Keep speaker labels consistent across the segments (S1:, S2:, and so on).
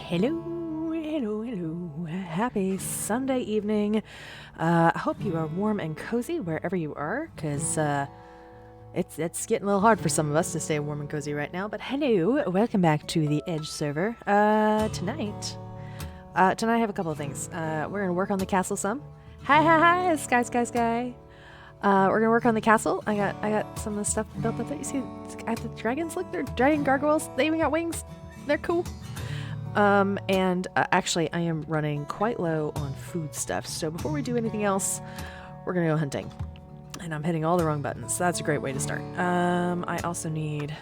S1: Hello. Happy Sunday evening. I hope you are warm and cozy wherever you are, because it's getting a little hard for some of us to stay warm and cozy right now. But hello, welcome back to the Edge server. Tonight I have a couple of things. We're going to work on the castle some. Hi, Sky. We're gonna work on the castle. I got some of the stuff built up there. You see, the dragons. Look, they're dragon gargoyles. They even got wings. They're cool. Actually, I am running quite low on food stuff. So before we do anything else, we're gonna go hunting. And I'm hitting all the wrong buttons. So that's a great way to start. I also need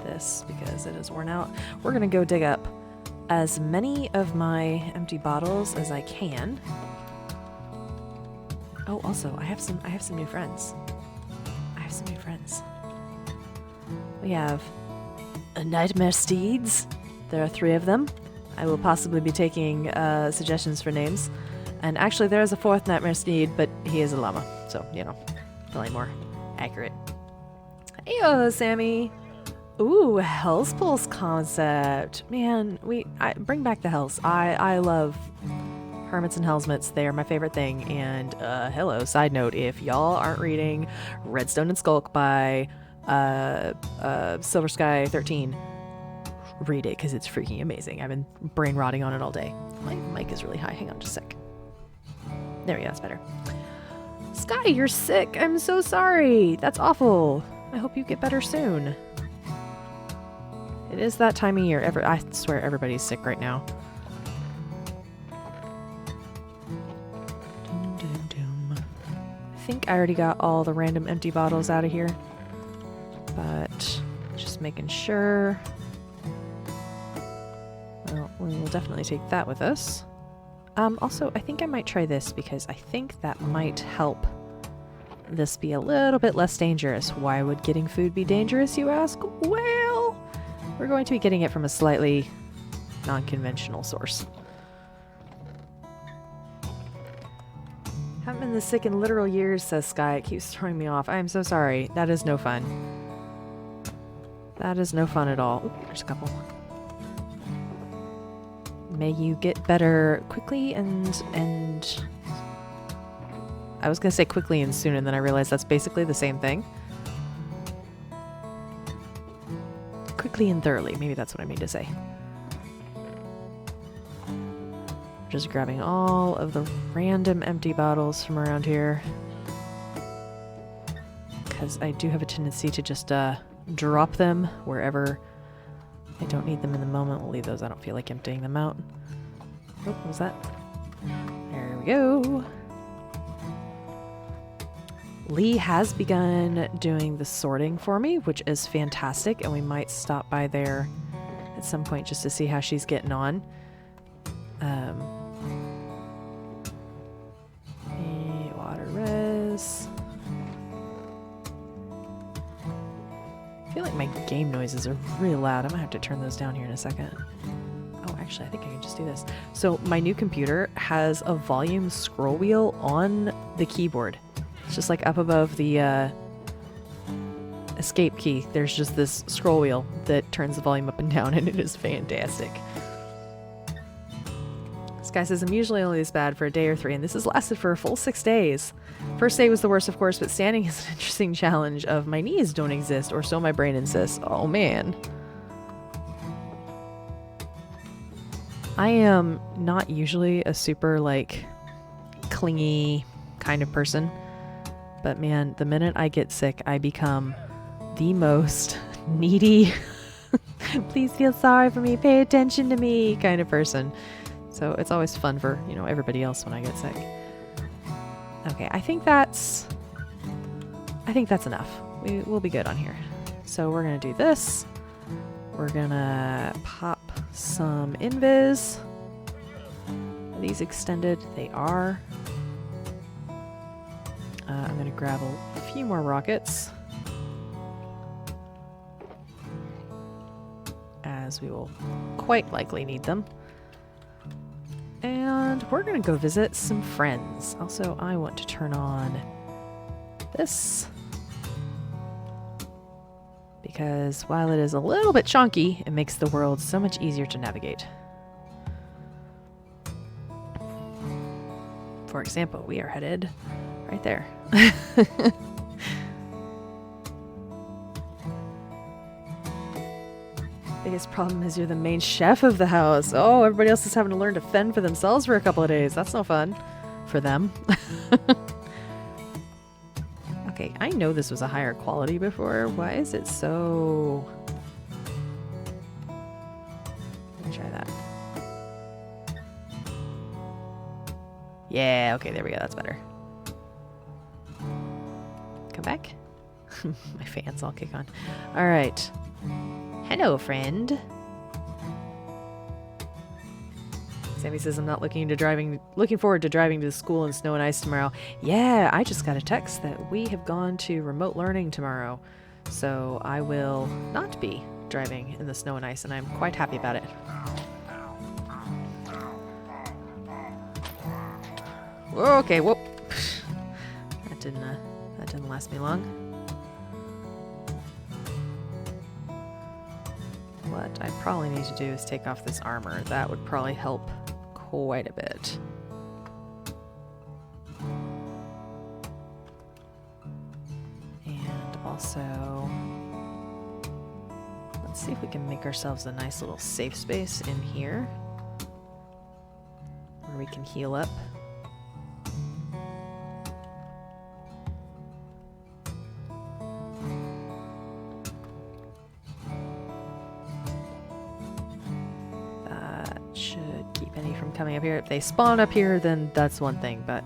S1: this because it is worn out. We're gonna go dig up as many of my empty bottles as I can. Oh, also, I have some new friends. We have Nightmare Steeds. There are 3 of them. I will possibly be taking suggestions for names. And actually, there is a 4th Nightmare Steed, but he is a llama. So, probably more accurate. Heyo, Sammy! Ooh, Hell's Pulse concept. Man, I bring back the Hells. I love Hermits and Hellsmiths. They are my favorite thing. And hello, side note, if y'all aren't reading Redstone and Skulk by Silver Sky 13, read it because it's freaking amazing. I've been brain rotting on it all day. My mic is really high. Hang on just a sec. There we go, that's better. Sky, you're sick. I'm so sorry. That's awful. I hope you get better soon. It is that time of year. I swear everybody's sick right now. I think I already got all the random empty bottles out of here, but just making sure. Well, we will definitely take that with us. Also, I think I might try this because I think that might help this be a little bit less dangerous. Why would getting food be dangerous, you ask? Well, we're going to be getting it from a slightly non-conventional source. Haven't been this sick in literal years, says Sky. It keeps throwing me off. I am so sorry. That is no fun. That is no fun at all. Oop, there's a couple. May you get better quickly and I was gonna say quickly and soon, and then I realized that's basically the same thing. Quickly and thoroughly. Maybe that's what I mean to say. Just grabbing all of the random empty bottles from around here, because I do have a tendency to just drop them wherever I don't need them in the moment. We'll leave those. I don't feel like emptying them out. Oh, what was that? There we go. Lee has begun doing the sorting for me, which is fantastic, and we might stop by there at some point just to see how she's getting on. Water res. I feel like my game noises are really loud. I'm gonna have to turn those down here in a second. Oh, actually, I think I can just do this. So my new computer has a volume scroll wheel on the keyboard. It's just like up above the escape key. There's just this scroll wheel that turns the volume up and down, and it is fantastic. This guy says, I'm usually only this bad for a day or 3, and this has lasted for a full 6 days. First day was the worst, of course, but standing is an interesting challenge of my knees don't exist, or so my brain insists. Oh, man. I am not usually a super, clingy kind of person. But man, the minute I get sick, I become the most needy, please feel sorry for me, pay attention to me kind of person. So it's always fun for, everybody else when I get sick. Okay, I think that's enough. We'll be good on here. So we're gonna do this. We're gonna pop some invis. Are these extended? They are. I'm gonna grab a few more rockets, as we will quite likely need them. And we're gonna go visit some friends. Also, I want to turn on this, because while it is a little bit chunky, it makes the world so much easier to navigate. for example, we are headed right there. Biggest problem is you're the main chef of the house. Oh, everybody else is having to learn to fend for themselves for a couple of days. That's no fun for them. Okay, I know this was a higher quality before. Why is it so... Let me try that. Yeah, okay, there we go. That's better. Come back. My fans all kick on. All right. Hello, friend. Sammy says I'm not looking forward to driving to the school in snow and ice tomorrow. Yeah, I just got a text that we have gone to remote learning tomorrow. So I will not be driving in the snow and ice, and I'm quite happy about it. Whoa, okay, whoop. That didn't last me long. What I probably need to do is take off this armor. That would probably help quite a bit. And also, let's see if we can make ourselves a nice little safe space in here where we can heal up. Coming up here. If they spawn up here, then that's one thing, but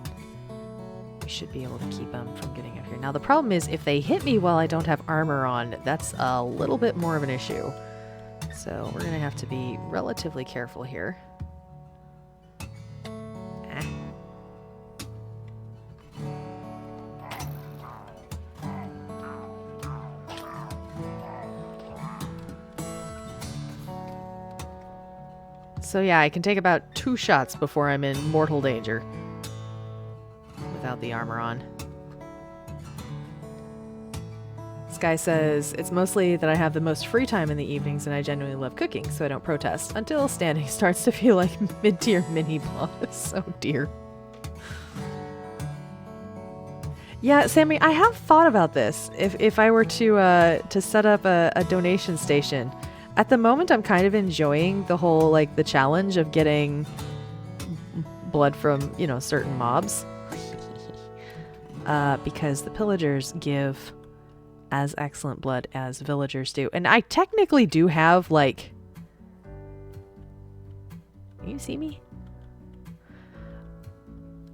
S1: we should be able to keep them from getting up here. Now the problem is if they hit me while I don't have armor on, that's a little bit more of an issue. So we're gonna have to be relatively careful here. So yeah, I can take about 2 shots before I'm in mortal danger without the armor on. This guy says, it's mostly that I have the most free time in the evenings and I genuinely love cooking, so I don't protest until standing starts to feel like mid-tier mini-boss. Oh dear. Yeah, Sammy, I have thought about this. If I were to set up a donation station. At the moment, I'm kind of enjoying the whole, like, the challenge of getting blood from, you know, certain mobs. Because the pillagers give as excellent blood as villagers do. And I technically do have, like... Can you see me?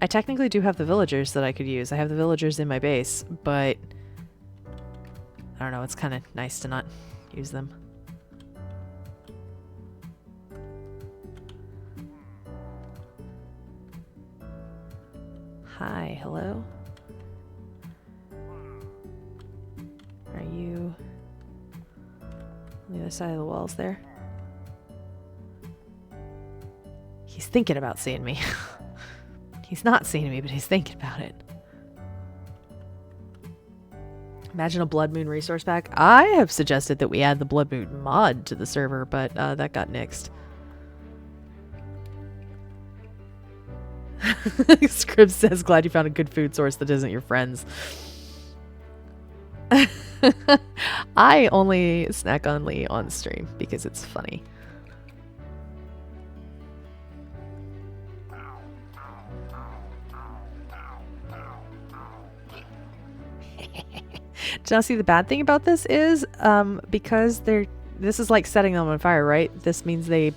S1: I technically do have the villagers that I could use. I have the villagers in my base, but... I don't know, it's kind of nice to not use them. Hi, hello? Are you on the other side of the walls there? He's thinking about seeing me. He's not seeing me, but he's thinking about it. Imagine a Blood Moon resource pack. I have suggested that we add the Blood Moon mod to the server, but that got nixed. Scribs says, glad you found a good food source that isn't your friends. I only snack on Lee on stream because it's funny. Now see, the bad thing about this is because this is like setting them on fire, right? This means they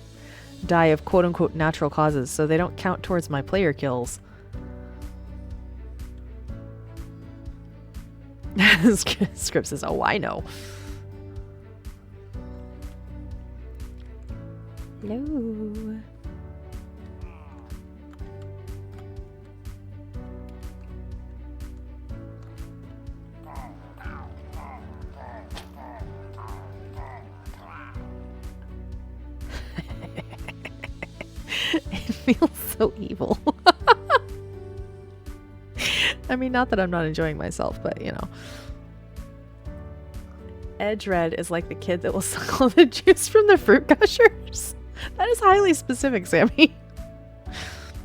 S1: die of quote-unquote natural causes, so they don't count towards my player kills. Script says, oh, I know. Hello. It feels so evil. I mean, not that I'm not enjoying myself, but you know. Edge Red is like the kid that will suck all the juice from the fruit gushers. That is highly specific, Sammy.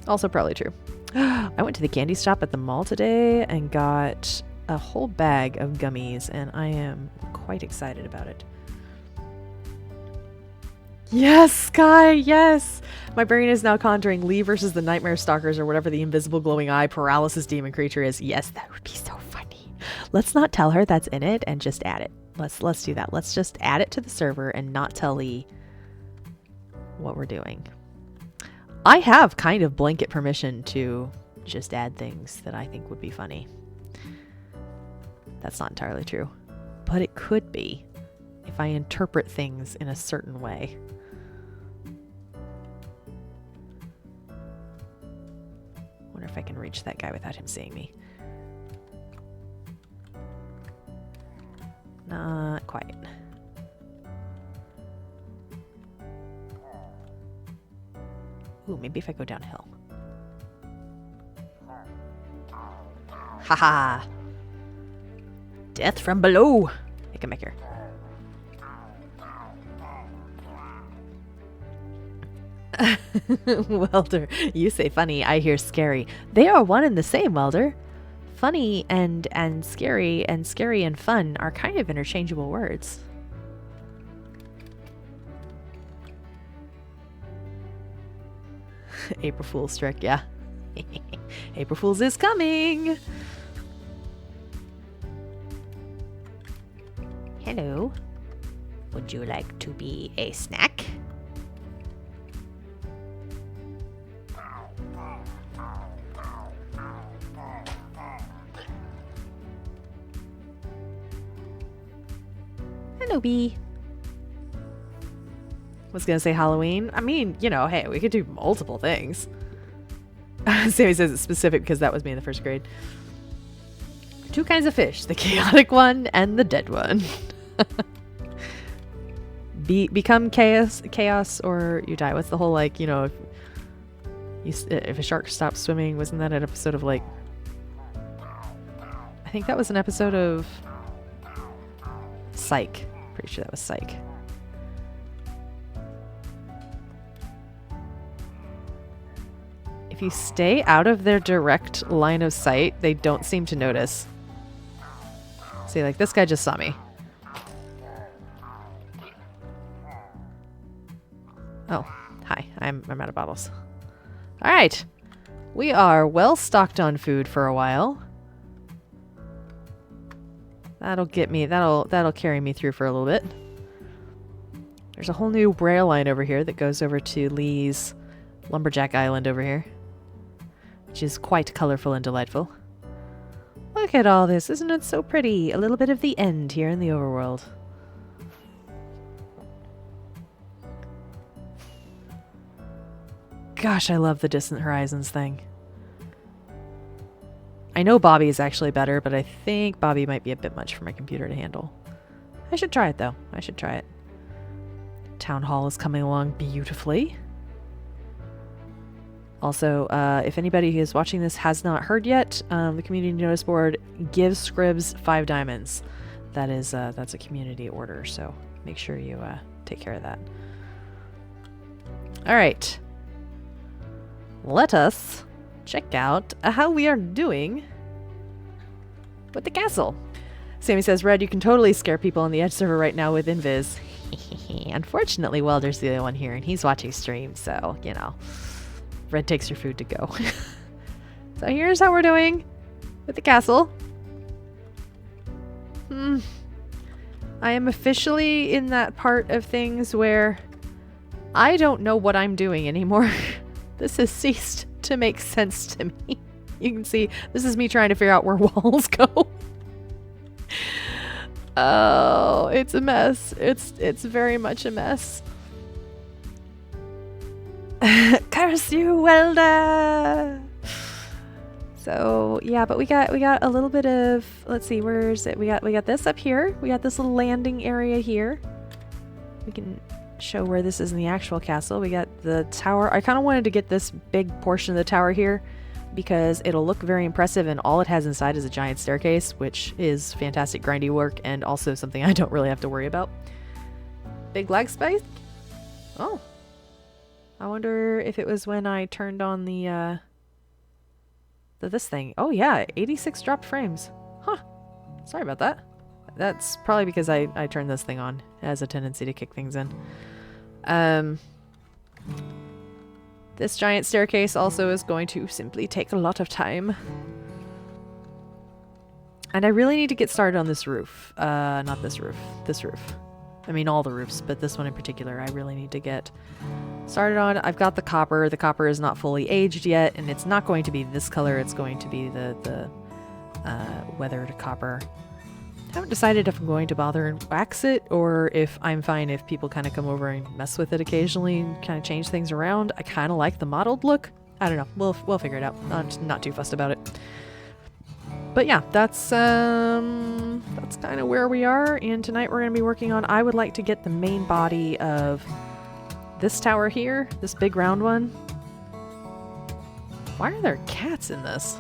S1: Also probably true. I went to the candy shop at the mall today and got a whole bag of gummies, and I am quite excited about it. Yes, Sky, yes! My brain is now conjuring Lee versus the Nightmare Stalkers or whatever the invisible glowing eye paralysis demon creature is. Yes, that would be so funny. Let's not tell her that's in it and just add it. Let's do that. Let's just add it to the server and not tell Lee what we're doing. I have kind of blanket permission to just add things that I think would be funny. That's not entirely true, but it could be if I interpret things in a certain way. Wonder if I can reach that guy without him seeing me. Not quite. Ooh, maybe if I go downhill. Haha! Death from below! Make him make her. Welder, you say funny, I hear scary. They are one and the same, Welder. Funny and scary and fun are kind of interchangeable words. April Fool's trick, yeah. April Fool's is coming! Hello. Would you like to be a snack? Hello, bee. Was gonna say Halloween. I mean, you know, hey, we could do multiple things. Sammy says it's specific because that was me in the first grade. Two kinds of fish, the chaotic one and the dead one. Become chaos or you die. What's the whole, like, you know, if a shark stops swimming, wasn't that an episode of, like, I think that was an episode of Psych. Pretty sure that was Psych. If you stay out of their direct line of sight, they don't seem to notice. See, like, this guy just saw me. Oh, hi. I'm out of bottles. All right. We are well stocked on food for a while. That'll get me, that'll carry me through for a little bit. There's a whole new rail line over here that goes over to Lee's Lumberjack Island over here, which is quite colorful and delightful. Look at all this, isn't it so pretty? A little bit of the end here in the overworld. Gosh, I love the Distant Horizons thing. I know Bobby is actually better, but I think Bobby might be a bit much for my computer to handle. I should try it, though. I should try it. Town Hall is coming along beautifully. Also, if anybody who is watching this has not heard yet, the community notice board gives Scribs 5 diamonds. That's a community order, so make sure you take care of that. All right. Let us check out how we are doing with the castle. Sammy says, Red, you can totally scare people on the Edge server right now with Invis. Unfortunately, Welder's the only one here, and he's watching stream, so, you know, Red takes your food to go. So here's how we're doing with the castle. I am officially in that part of things where I don't know what I'm doing anymore. This has ceased to make sense to me. You can see this is me trying to figure out where walls go. Oh, it's a mess. It's very much a mess. Curse you, Welda! So yeah, but we got a little bit of, let's see, where is it? We got this up here. We got this little landing area here. We can show where this is in the actual castle. We got the tower. I kind of wanted to get this big portion of the tower here because it'll look very impressive, and all it has inside is a giant staircase, which is fantastic grindy work and also something I don't really have to worry about. Big lag spike? Oh. I wonder if it was when I turned on the this thing. Oh yeah, 86 dropped frames. Huh. Sorry about that. That's probably because I turned this thing on. It has a tendency to kick things in. This giant staircase also is going to simply take a lot of time. And I really need to get started on this roof. Not this roof. This roof. I mean all the roofs, but this one in particular I really need to get started on. I've got the copper. The copper is not fully aged yet, and it's not going to be this color. It's going to be the weathered copper. I haven't decided if I'm going to bother and wax it, or if I'm fine if people kind of come over and mess with it occasionally and kind of change things around. I kind of like the mottled look. I don't know. We'll figure it out. I'm just not too fussed about it. But yeah, that's kind of where we are. And tonight we're going to be working on. I would like to get the main body of this tower here, this big round one. Why are there cats in this?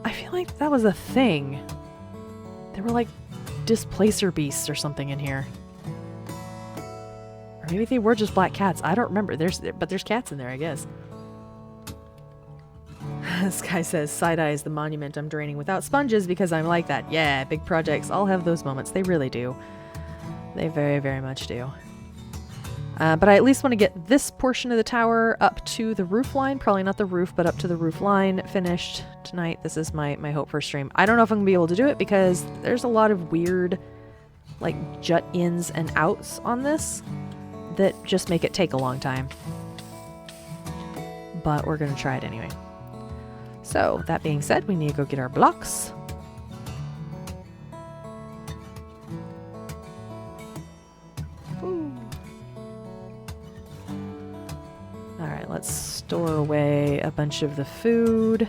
S1: I feel like that was a thing. There were like displacer beasts or something in here. Or maybe they were just black cats. I don't remember. But there's cats in there, I guess. This guy says, side-eye is the monument I'm draining without sponges because I'm like that. Yeah, big projects all have those moments. They really do. They very, very much do. But I at least want to get this portion of the tower up to the roof line. Probably not the roof, but up to the roof line finished tonight. This is my hope for stream. I don't know if I'm going to be able to do it because there's a lot of weird, like, jut ins and outs on this that just make it take a long time. But we're going to try it anyway. So, that being said, we need to go get our blocks. Alright, let's store away a bunch of the food.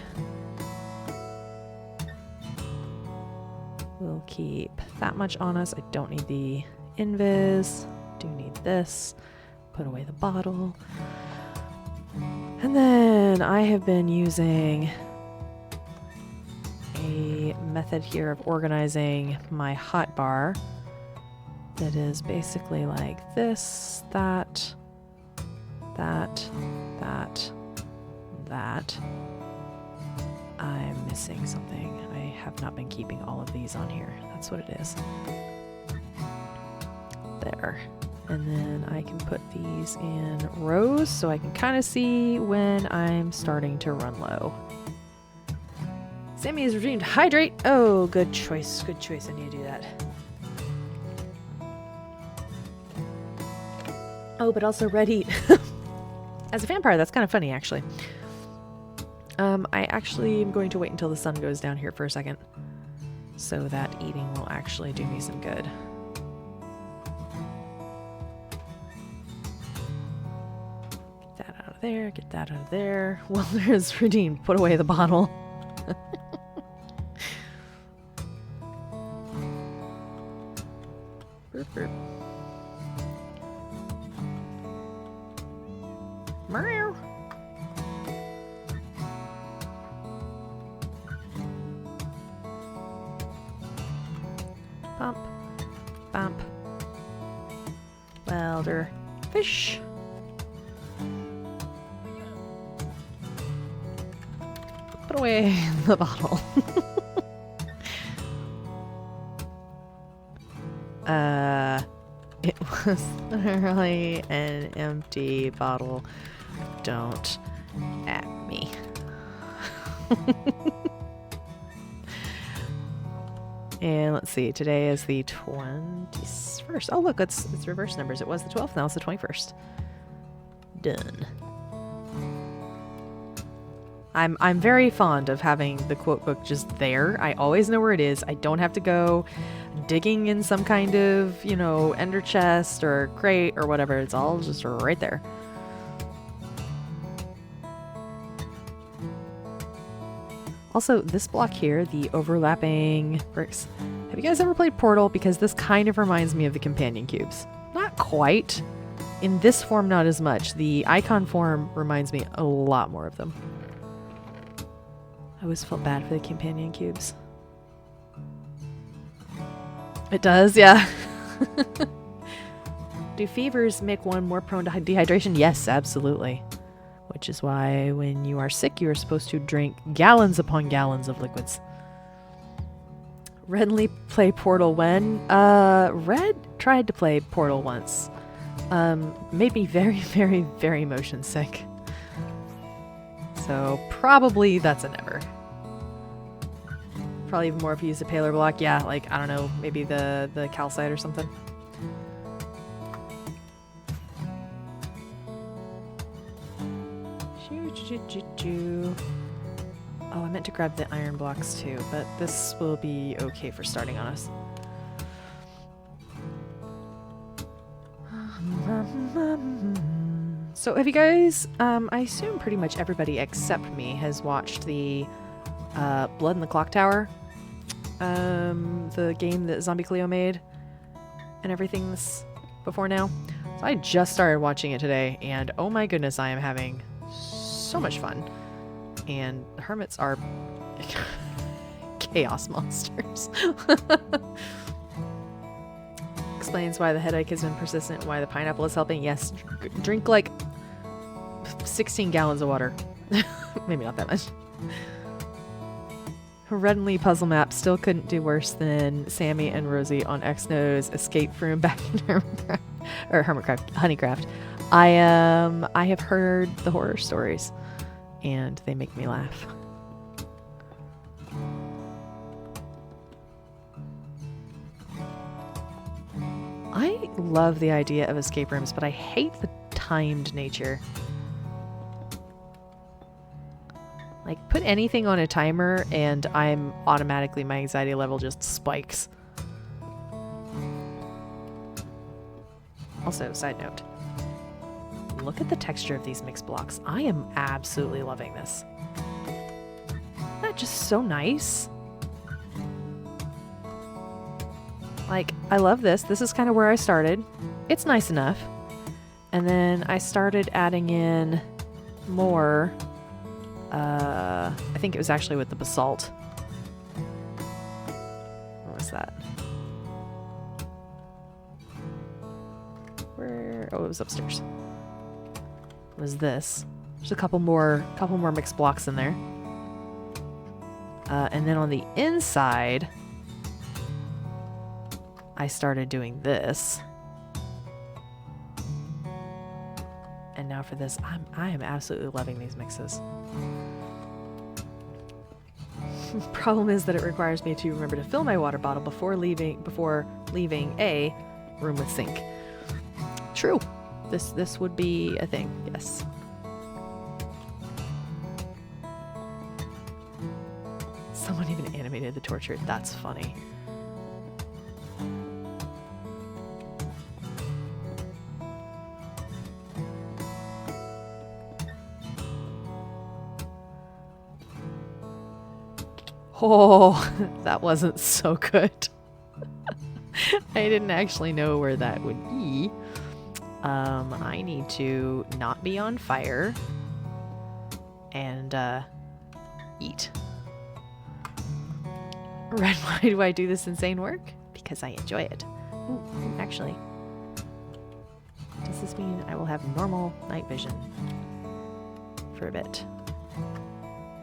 S1: We'll keep that much on us. I don't need the invis. Do need this. Put away the bottle. And then I have been using a method here of organizing my hotbar that is basically like this, that, that. I'm missing something. I have not been keeping all of these on here. That's what it is. There. And then I can put these in rows so I can kind of see when I'm starting to run low. Sammy is redeemed. Hydrate! Oh, good choice. Good choice. I need to do that. Oh, but also red heat. As a vampire, that's kind of funny, actually. I actually am going to wait until the sun goes down here for a second, so that eating will actually do me some good. Get that out of there, get that out of there. Well, there's redeemed. Put away the bottle. Burp, burp. Meow. Bump. Bump. Welder. Fish. Put away the bottle. It was literally an empty bottle. Don't at me. And let's see, today is the 21st. Oh look, it's reverse numbers. It was the 12th, now it's the 21st. Done. I'm very fond of having the quote book just there. I always know where it is. I don't have to go digging in some kind of, you know, ender chest or crate or whatever. It's all just right there. Also, this block here, the overlapping bricks. Have you guys ever played Portal? Because this kind of reminds me of the companion cubes. Not quite. In this form, not as much. The icon form reminds me a lot more of them. I always felt bad for the companion cubes. It does, yeah. Do fevers make one more prone to dehydration? Yes, absolutely. which is why when you are sick, you are supposed to drink gallons upon gallons of liquids. Redly play Portal when? Red tried to play Portal once. Made me very, very, very motion sick. So probably that's a never. Probably even more if you use a paler block. Yeah, like, I don't know, maybe the calcite or something. Oh, I meant to grab the iron blocks too, but this will be okay for starting on us. So have you guys, I assume pretty much everybody except me has watched the Blood in the Clock Tower, the game that Zombie Cleo made and everything before now. So I just started watching it today, and oh my goodness, I am having so much fun. And hermits are chaos monsters. Explains why the headache has been persistent and why the pineapple is helping. Yes, drink like 16 gallons of water. Maybe not that much. Reddenly puzzle map still couldn't do worse than Sammy and Rosie on X-No's escape room back in Hermitcraft, or Hermitcraft, Honeycraft. I have heard the horror stories, and they make me laugh. I love the idea of escape rooms, but I hate the timed nature. Like, put anything on a timer and I'm automatically, my anxiety level just spikes. Also, side note, look at the texture of these mixed blocks. I am absolutely loving this. Isn't that just so nice? Like, I love this. This is kind of where I started. It's nice enough. And then I started adding in more. I think it was actually with the basalt. What was that? Where? Oh, it was upstairs. It was this. There's a couple more mixed blocks in there. And then on the inside, I started doing this. And now for this, I am absolutely loving these mixes. Problem is that it requires me to remember to fill my water bottle before leaving a room with sink. True. This would be a thing, yes. Someone even animated the torture. That's funny. Oh, that wasn't so good. I didn't actually know where that would be. I need to not be on fire and eat. Red, why do I do this insane work? Because I enjoy it. Ooh, actually, does this mean I will have normal night vision for a bit?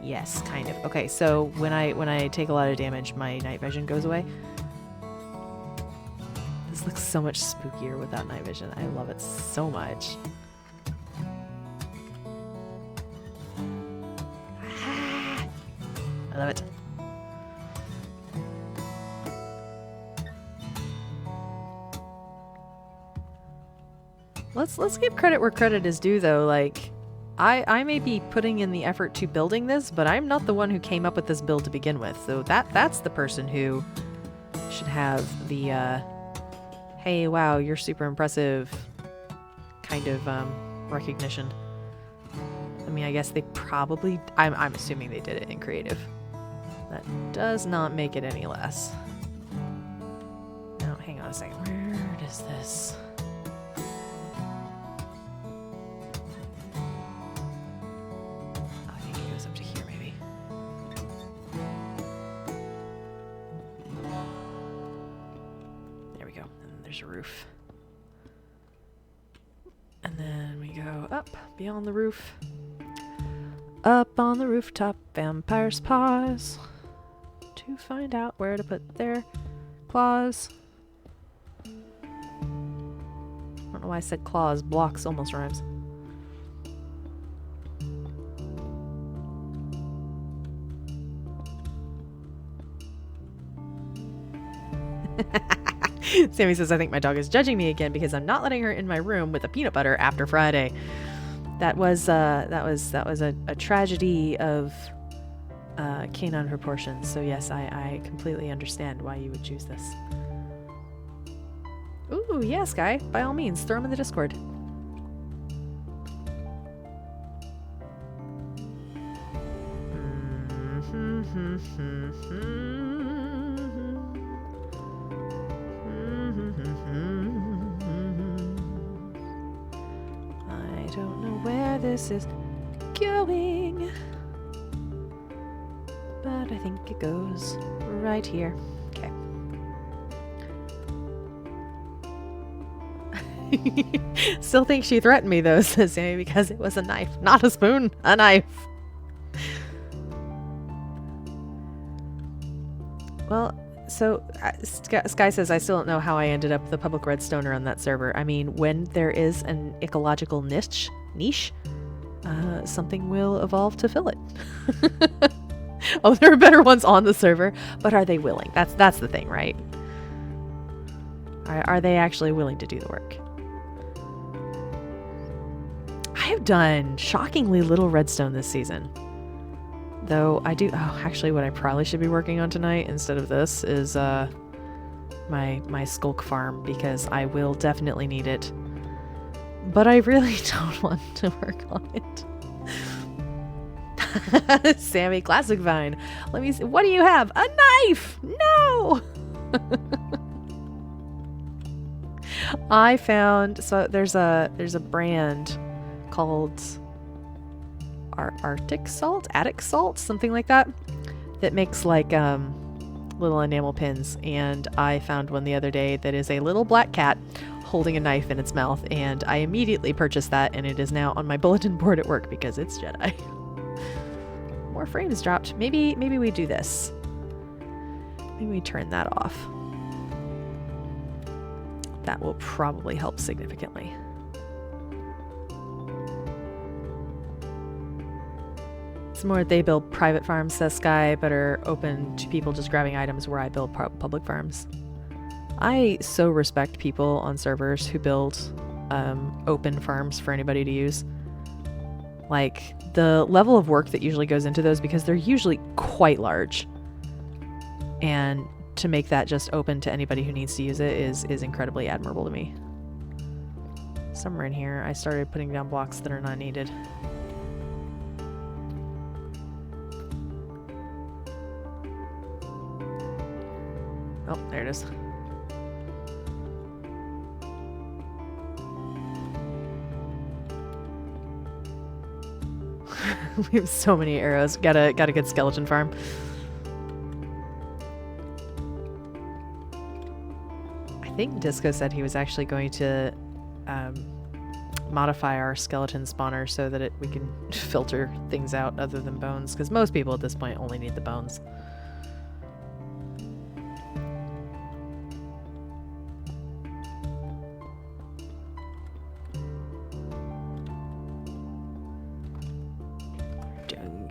S1: Yes, kind of. Okay, so when I take a lot of damage, my night vision goes away. This looks so much spookier without night vision. I love it so much. Ah, I love it. Let's give credit where credit is due, though. Like, I may be putting in the effort to building this, but I'm not the one who came up with this build to begin with. So that's the person who should have the, hey, wow, you're super impressive kind of recognition. I mean, I guess they probably, I'm assuming they did it in creative. That does not make it any less. Now, hang on a second. Where does this... There's a roof. And then we go up beyond the roof. Up on the rooftop, vampires pause to find out where to put their claws. I don't know why I said claws. Blocks almost rhymes. Sammy says, I think my dog is judging me again because I'm not letting her in my room with a peanut butter after Friday. That was a tragedy of canine proportions. So yes, I completely understand why you would choose this. Ooh, yeah, Sky. By all means, throw him in the Discord. I don't know where this is going, but I think it goes right here. Okay. Still think she threatened me though, says Sammy, because it was a knife, not a spoon, a knife. Well, so Sky says, I still don't know how I ended up the public redstoner on that server. I mean, when there is an ecological niche, something will evolve to fill it. Oh, there are better ones on the server, but are they willing? That's the thing, right? Are they actually willing to do the work? I have done shockingly little redstone this season. Though I do, actually what I probably should be working on tonight instead of this is my skulk farm, because I will definitely need it. But I really don't want to work on it. Sammy, classic Vine. Let me see. What do you have? A knife! No! I found, so there's a brand called Arctic salt, attic salt, something like that makes like little enamel pins, and I found one the other day that is a little black cat holding a knife in it's mouth, and I immediately purchased that, and it is now on my bulletin board at work because it's Jedi. More frames dropped. Maybe we do this. Maybe we turn that off. That will probably help significantly. It's more they build private farms, says Sky, but are open to people just grabbing items where I build public farms. I so respect people on servers who build open farms for anybody to use. Like, the level of work that usually goes into those, because they're usually quite large. And to make that just open to anybody who needs to use it is incredibly admirable to me. Somewhere in here, I started putting down blocks that are not needed. Oh, there it is. We have so many arrows. Got a good skeleton farm. I think Disco said he was actually going to modify our skeleton spawner so that we can filter things out other than bones, because most people at this point only need the bones.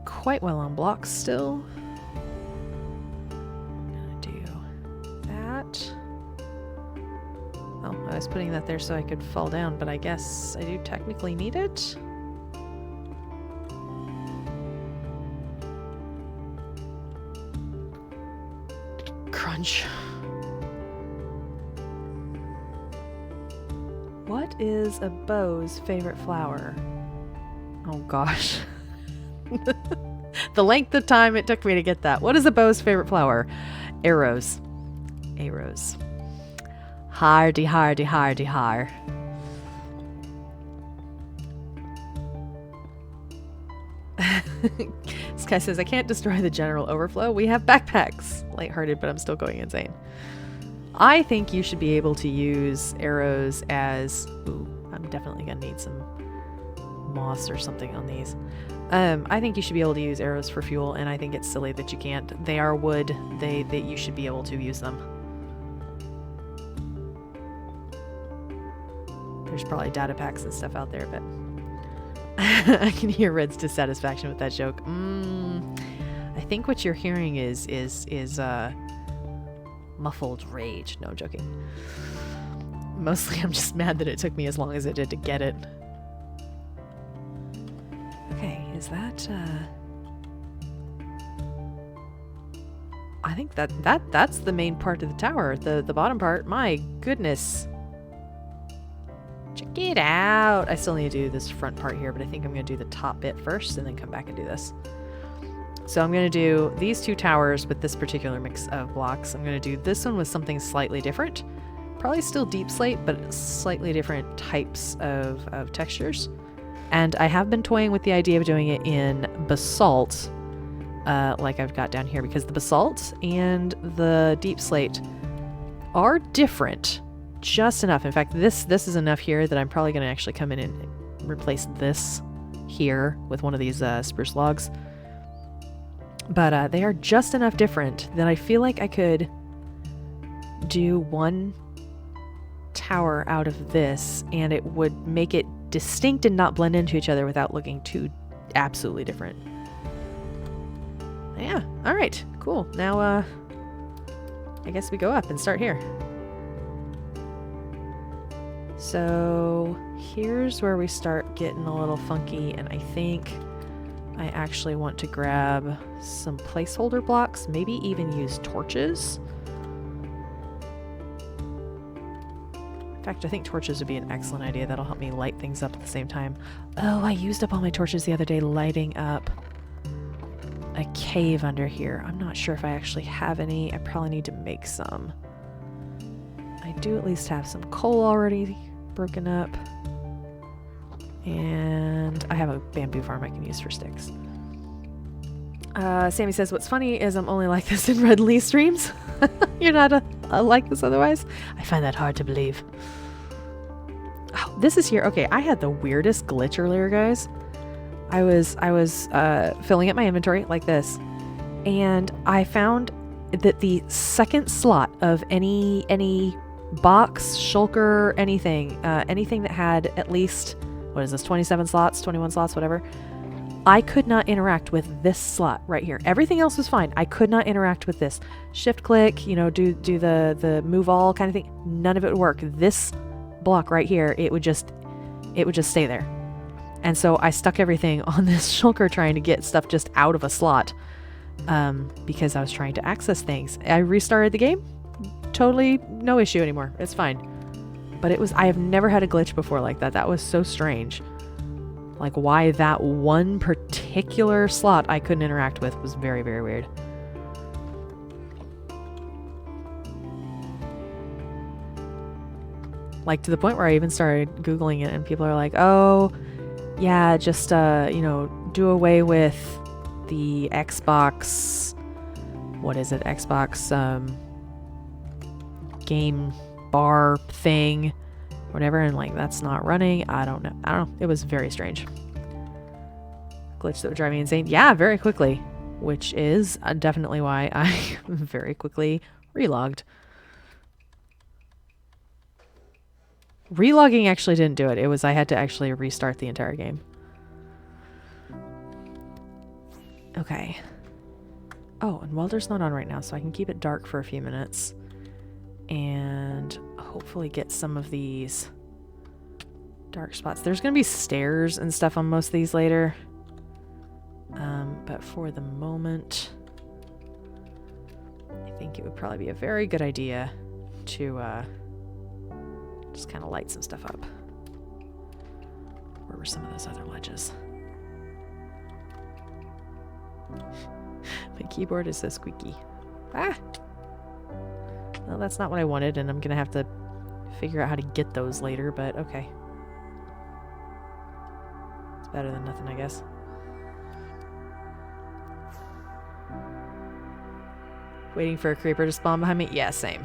S1: Quite well on blocks still. I'm gonna do that. Oh, I was putting that there so I could fall down, but I guess I do technically need it. Crunch. What is a bow's favorite flower? Oh gosh. The length of time it took me to get that. What is a bow's favorite flower? Arrows. Arrows. Hardy, hardy, hardy, har. This guy says, I can't destroy the general overflow. We have backpacks. Lighthearted, but I'm still going insane. I think you should be able to use arrows as... Ooh, I'm definitely going to need some moss or something on these. I think you should be able to use arrows for fuel, and I think it's silly that you can't. They are wood. That you should be able to use them. There's probably data packs and stuff out there, but I can hear Red's dissatisfaction with that joke. I think what you're hearing is muffled rage. No, I'm joking. Mostly I'm just mad that it took me as long as it did to get it. Okay, is that I think that's the main part of the tower. The bottom part. My goodness. Check it out. I still need to do this front part here, but I think I'm going to do the top bit first and then come back and do this. So I'm going to do these two towers with this particular mix of blocks. I'm going to do this one with something slightly different. Probably still deep slate, but slightly different types of textures. And I have been toying with the idea of doing it in basalt, like I've got down here, because the basalt and the deep slate are different just enough. In fact, this is enough here that I'm probably going to actually come in and replace this here with one of these spruce logs. But they are just enough different that I feel like I could do one tower out of this and it would make it distinct and not blend into each other without looking too absolutely different. Yeah, alright, cool. Now, I guess we go up and start here. So, here's where we start getting a little funky, and I think I actually want to grab some placeholder blocks, maybe even use torches. In fact, I think torches would be an excellent idea. That'll help me light things up at the same time. Oh, I used up all my torches the other day lighting up a cave under here. I'm not sure if I actually have any. I probably need to make some. I do at least have some coal already broken up. And I have a bamboo farm I can use for sticks. Sammy says, what's funny is I'm only like this in Red Lee streams. You're not like this otherwise? I find that hard to believe. Oh, this is here. Okay, I had the weirdest glitch earlier, guys. I was filling up my inventory like this, and I found that the second slot of any box, shulker, anything that had at least, what is this, 27 slots, 21 slots, whatever, I could not interact with this slot right here. Everything else was fine. I could not interact with this. Shift click, you know, do the move all kind of thing. None of it would work. This block right here, it would just stay there. And so I stuck everything on this shulker trying to get stuff just out of a slot, because I was trying to access things. I restarted the game. Totally no issue anymore. It's fine. But I have never had a glitch before like that. That was so strange. Like, why that one particular slot I couldn't interact with was very, very weird. Like, to the point where I even started Googling it, and people are like, oh, yeah, just, you know, do away with the Xbox, what is it, Xbox, game bar thing, whatever, and like, that's not running. I don't know. It was very strange. Glitch that would drive me insane. Yeah, very quickly, which is definitely why I very quickly relogged. Relogging actually didn't do it. It was I had to actually restart the entire game. Okay. Oh, and Welder's not on right now, so I can keep it dark for a few minutes. And hopefully get some of these dark spots. There's going to be stairs and stuff on most of these later. But for the moment, I think it would probably be a very good idea to just kind of light some stuff up. Where were some of those other ledges? My keyboard is so squeaky. Ah! Well, that's not what I wanted, and I'm going to have to figure out how to get those later, but okay. It's better than nothing, I guess. Waiting for a creeper to spawn behind me? Yeah, same.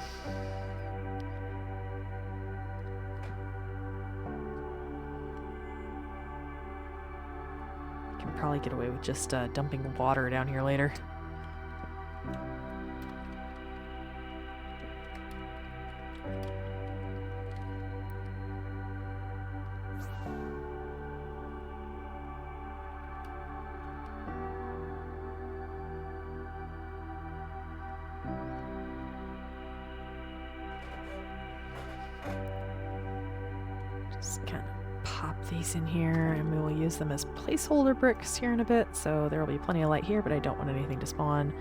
S1: probably get away with just dumping water down here later. Just kind of pop these in here, and we will use them as placeholder bricks here in a bit, so there will be plenty of light here, but I don't want anything to spawn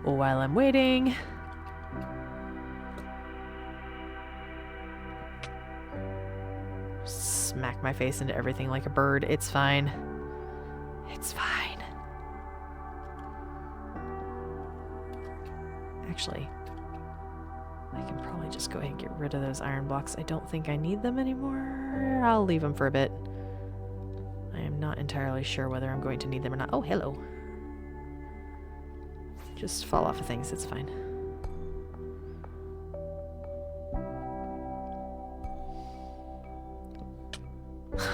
S1: while I'm waiting. Smack my face into everything like a bird. It's fine. It's fine. Actually, I can probably just go ahead and get rid of those iron blocks. I don't think I need them anymore. I'll leave them for a bit. I am not entirely sure whether I'm going to need them or not. Oh, hello. Just fall off of things. It's fine.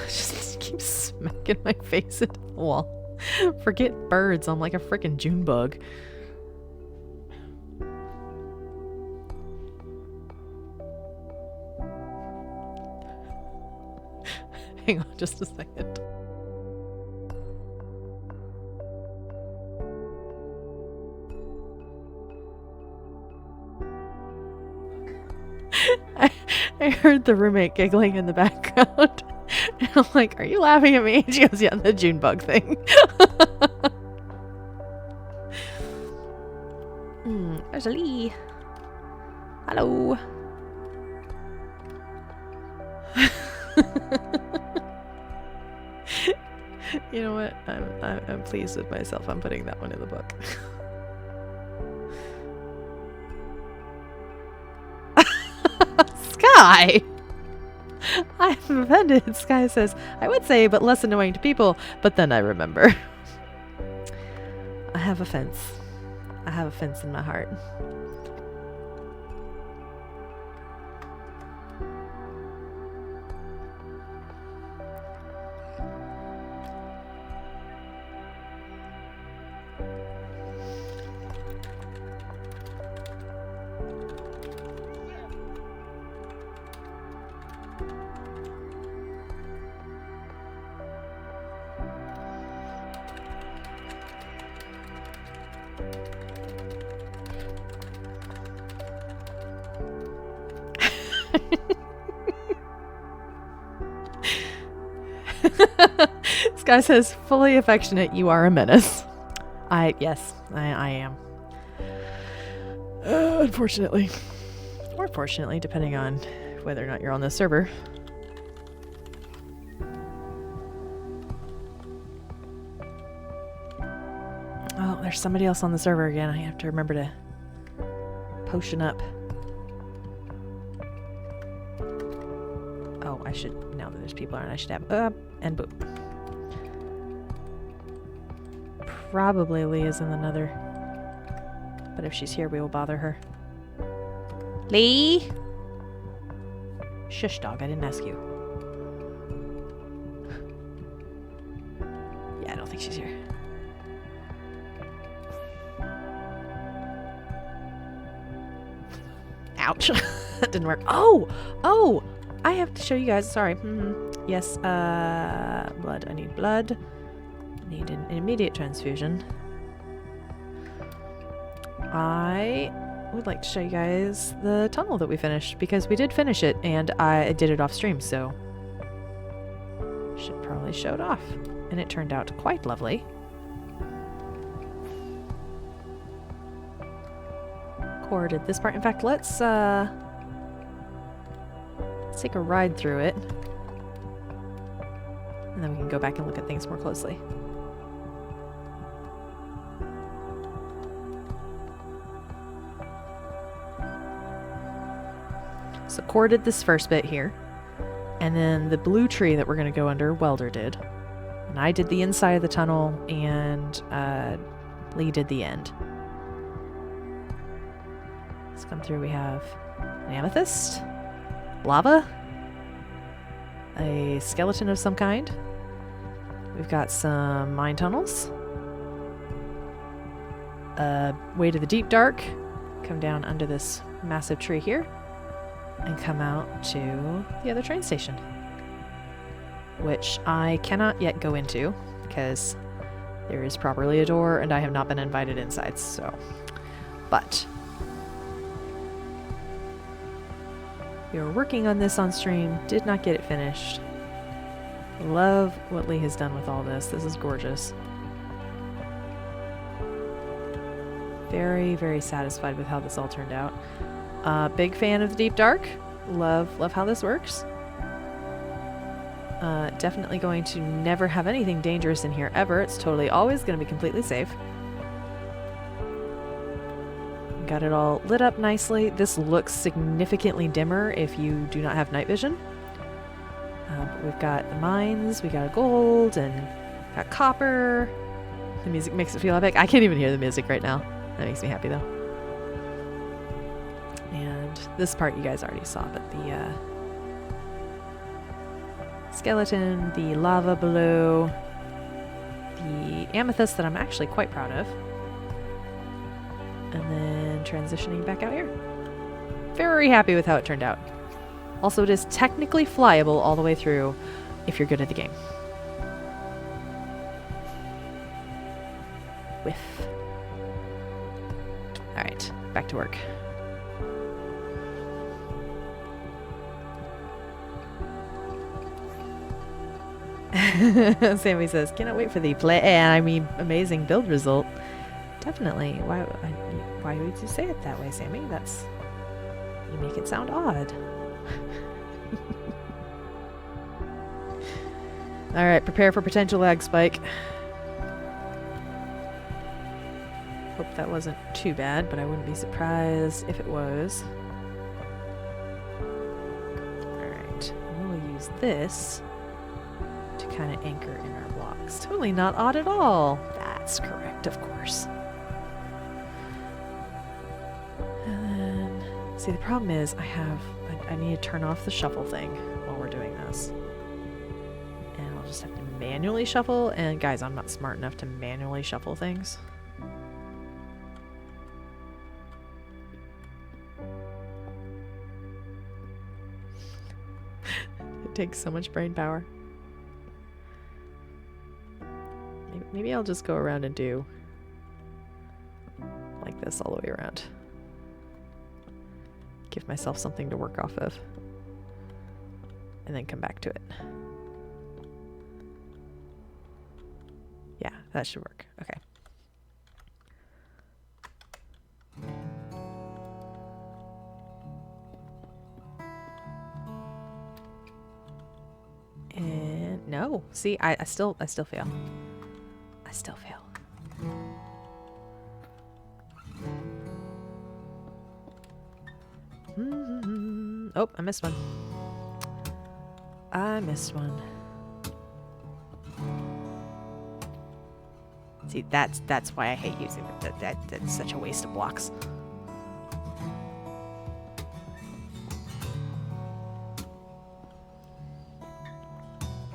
S1: Just keep smacking my face into the wall. Forget birds. I'm like a freaking June bug. Hang on just a second. I heard the roommate giggling in the background. And I'm like, are you laughing at me? And she goes, yeah, the June bug thing. There's a Lee. Hello. You know what? I'm pleased with myself. I'm putting that one in the book. Sky! I'm offended. Sky says, I would say, but less annoying to people, but then I remember. I have a fence. I have a fence in my heart. This guy says, fully affectionate, you are a menace. Yes, I am. Unfortunately. Or fortunately, depending on whether or not you're on the server. Oh, there's somebody else on the server again. I have to remember to potion up. Oh, I should, now that there's people around, I should have up and boop. Probably Lee is in another, but if she's here, we will bother her. Lee? Shush, dog, I didn't ask you. Yeah, I don't think she's here. Ouch. That didn't work. Oh! I have to show you guys. Sorry. Yes, blood. I need blood. I need an immediate transfusion. I would like to show you guys the tunnel that we finished, because we did finish it, and I did it off stream, so should probably show it off. And it turned out quite lovely. Recorded this part. In fact, let's take a ride through it, and then we can go back and look at things more closely. So Core did this first bit here, and then the blue tree that we're going to go under, Welder did. And I did the inside of the tunnel, and Lee did the end. Let's come through. We have an amethyst, lava, a skeleton of some kind, We've got some mine tunnels. Way to the deep dark. Come down under this massive tree here. And come out to the other train station. Which I cannot yet go into because there is properly a door and I have not been invited inside, so. But we were working on this on stream, did not get it finished. Love what Lee has done with all this. This is gorgeous. Very, very satisfied with how this all turned out. Big fan of the deep dark. Love how this works. Definitely going to never have anything dangerous in here ever. It's totally always going to be completely safe. Got it all lit up nicely. This looks significantly dimmer if you do not have night vision. But we've got the mines, we got gold, and got copper. The music makes it feel epic. I can't even hear the music right now. That makes me happy though. And this part you guys already saw, but the skeleton, the lava below, the amethyst that I'm actually quite proud of, and then transitioning back out here. Very happy with how it turned out. Also, it is technically flyable all the way through if you're good at the game. Whiff. Alright, back to work. Sammy says, cannot wait for the amazing build result. Definitely. Why would you say it that way, Sammy? You make it sound odd. Alright, prepare for potential lag spike. Hope that wasn't too bad, but I wouldn't be surprised if it was. Alright, we'll use this to kind of anchor in our blocks. Totally not odd at all. That's correct, of course. And then, see, the problem is I need to turn off the shuffle thing while we're doing this. And I'll just have to manually shuffle, and guys, I'm not smart enough to manually shuffle things. It takes so much brain power. Maybe I'll just go around and do like this all the way around. Give myself something to work off of. And then come back to it. Yeah, that should work. Okay. And no, see, I still fail. I still fail. Oh, I missed one. I missed one. See, that's why I hate using it. That's such a waste of blocks.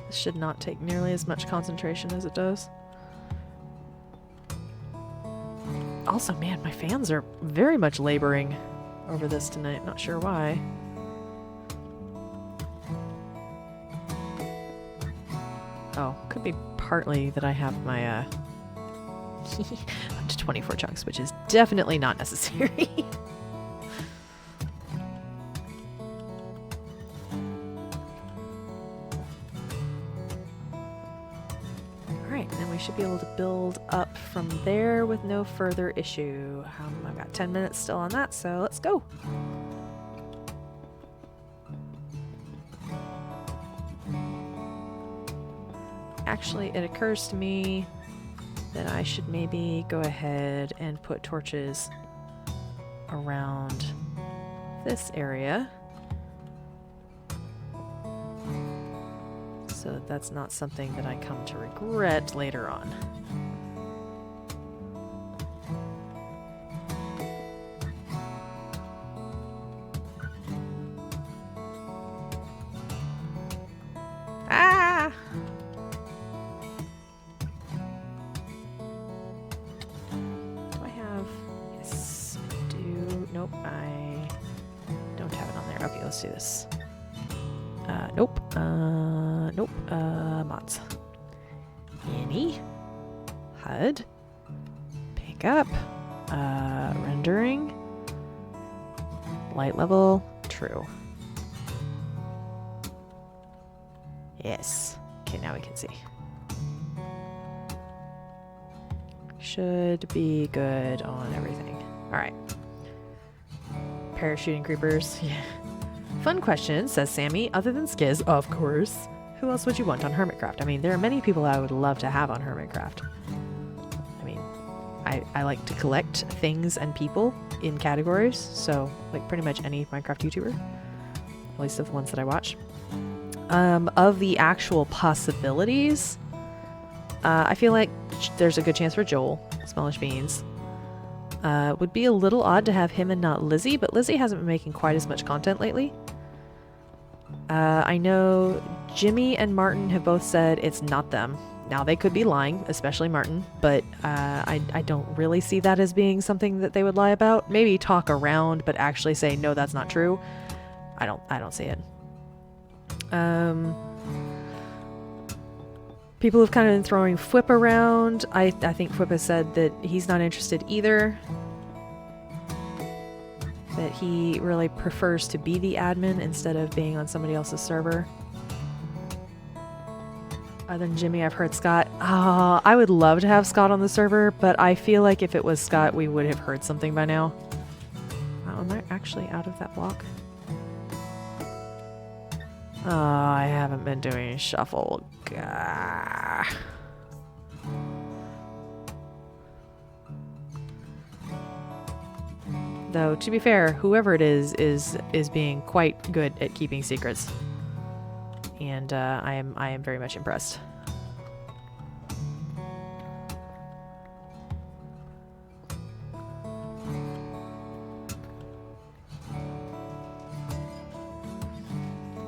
S1: This should not take nearly as much concentration as it does. Also, man, my fans are very much laboring over this tonight. Not sure why. Oh, could be partly that I have my up to 24 chunks, which is definitely not necessary. Alright, then we should be able to build up from there with no further issue. I've got 10 minutes still on that, so let's go. Actually, it occurs to me that I should maybe go ahead and put torches around this area so that that's not something that I come to regret later on. Nope, I don't have it on there. Okay, let's do this. Nope. Nope. Mods. Any. HUD. Pick up. Rendering. Light level. True. Yes. Okay, now we can see. Should be good on everything. Alright. Parachuting creepers. Yeah. Fun question, says Sammy. Other than Skiz, of course. Who else would you want on Hermitcraft? I mean, there are many people I would love to have on Hermitcraft. I mean, I like to collect things and people in categories, so like pretty much any Minecraft YouTuber. At least of the ones that I watch. Of the actual possibilities, I feel like there's a good chance for Joel, Smellish Beans. Would be a little odd to have him and not Lizzie, but Lizzie hasn't been making quite as much content lately. I know Jimmy and Martin have both said it's not them. Now, they could be lying, especially Martin, but I don't really see that as being something that they would lie about. Maybe talk around, but actually say, no, that's not true. I don't see it. People have kind of been throwing Fwip around. I think Fwip has said that he's not interested either. That he really prefers to be the admin instead of being on somebody else's server. Other than Jimmy, I've heard Scott. I would love to have Scott on the server, but I feel like if it was Scott, we would have heard something by now. Oh, am I actually out of that block? Oh, I haven't been doing shuffle. Gah. Though, to be fair, whoever it is being quite good at keeping secrets. And I am very much impressed.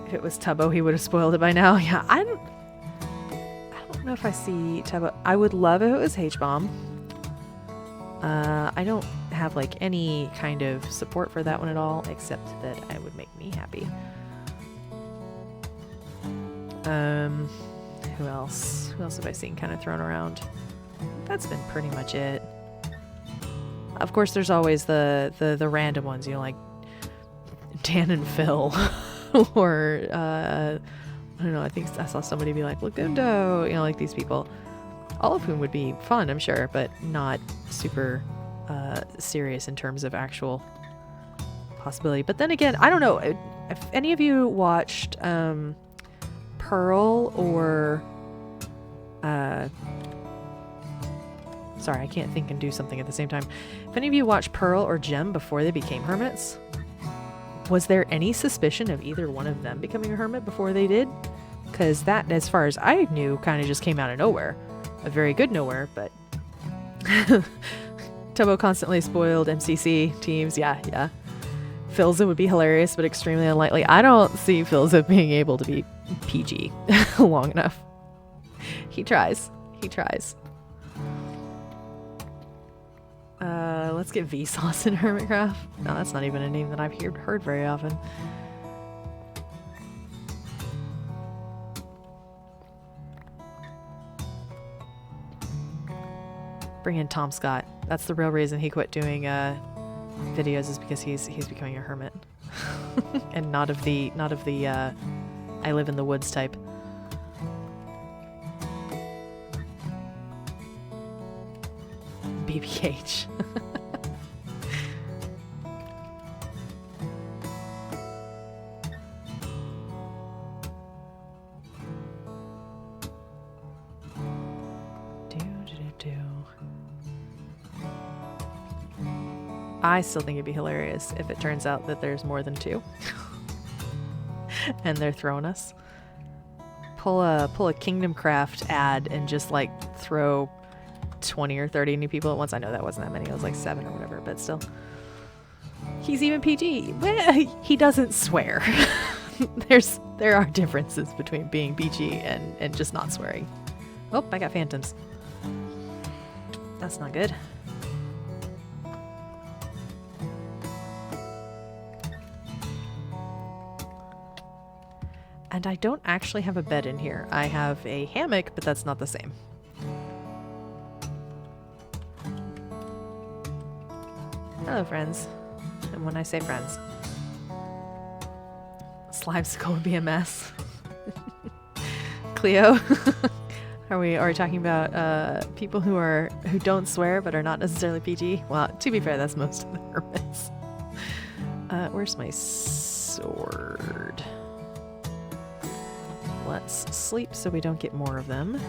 S1: If it was Tubbo, he would have spoiled it by now. Yeah, I don't know if I see Tubbo. I would love if it was H-Bomb. I don't have like any kind of support for that one at all, except that it would make me happy. Who else? Who else have I seen kind of thrown around? That's been pretty much it. Of course, there's always the random ones, you know, like Dan and Phil. Or, I don't know, I think I saw somebody be like, Lagundo, you know, like these people. All of whom would be fun, I'm sure, but not super serious in terms of actual possibility. But then again, I don't know, if any of you watched Pearl or... sorry, I can't think and do something at the same time. If any of you watched Pearl or Gem before they became hermits, was there any suspicion of either one of them becoming a hermit before they did? Because that, as far as I knew, kind of just came out of nowhere. A very good nowhere, but... Tubbo constantly spoiled MCC teams. Yeah. Philza would be hilarious, but extremely unlikely. I don't see Philza being able to be PG long enough. He tries. Let's get Vsauce in Hermitcraft. No, that's not even a name that I've heard very often. Bring in Tom Scott. That's the real reason he quit doing videos, is because he's becoming a hermit. And not of the I live in the woods type. BBH. I still think it'd be hilarious if it turns out that there's more than two. And they're throwing us. Pull a Kingdom Craft ad and just like throw 20 or 30 new people at once. I know that wasn't that many. It was like 7 or whatever, but still. He's even PG. He doesn't swear. There are differences between being PG and just not swearing. Oh, I got phantoms. That's not good. And I don't actually have a bed in here. I have a hammock, but that's not the same. Hello, friends. And when I say friends, Slime's going to be a mess. Cleo, are we talking about people who don't swear but are not necessarily PG? Well, to be fair, that's most of the hermits. Where's my sword? Let's sleep so we don't get more of them. And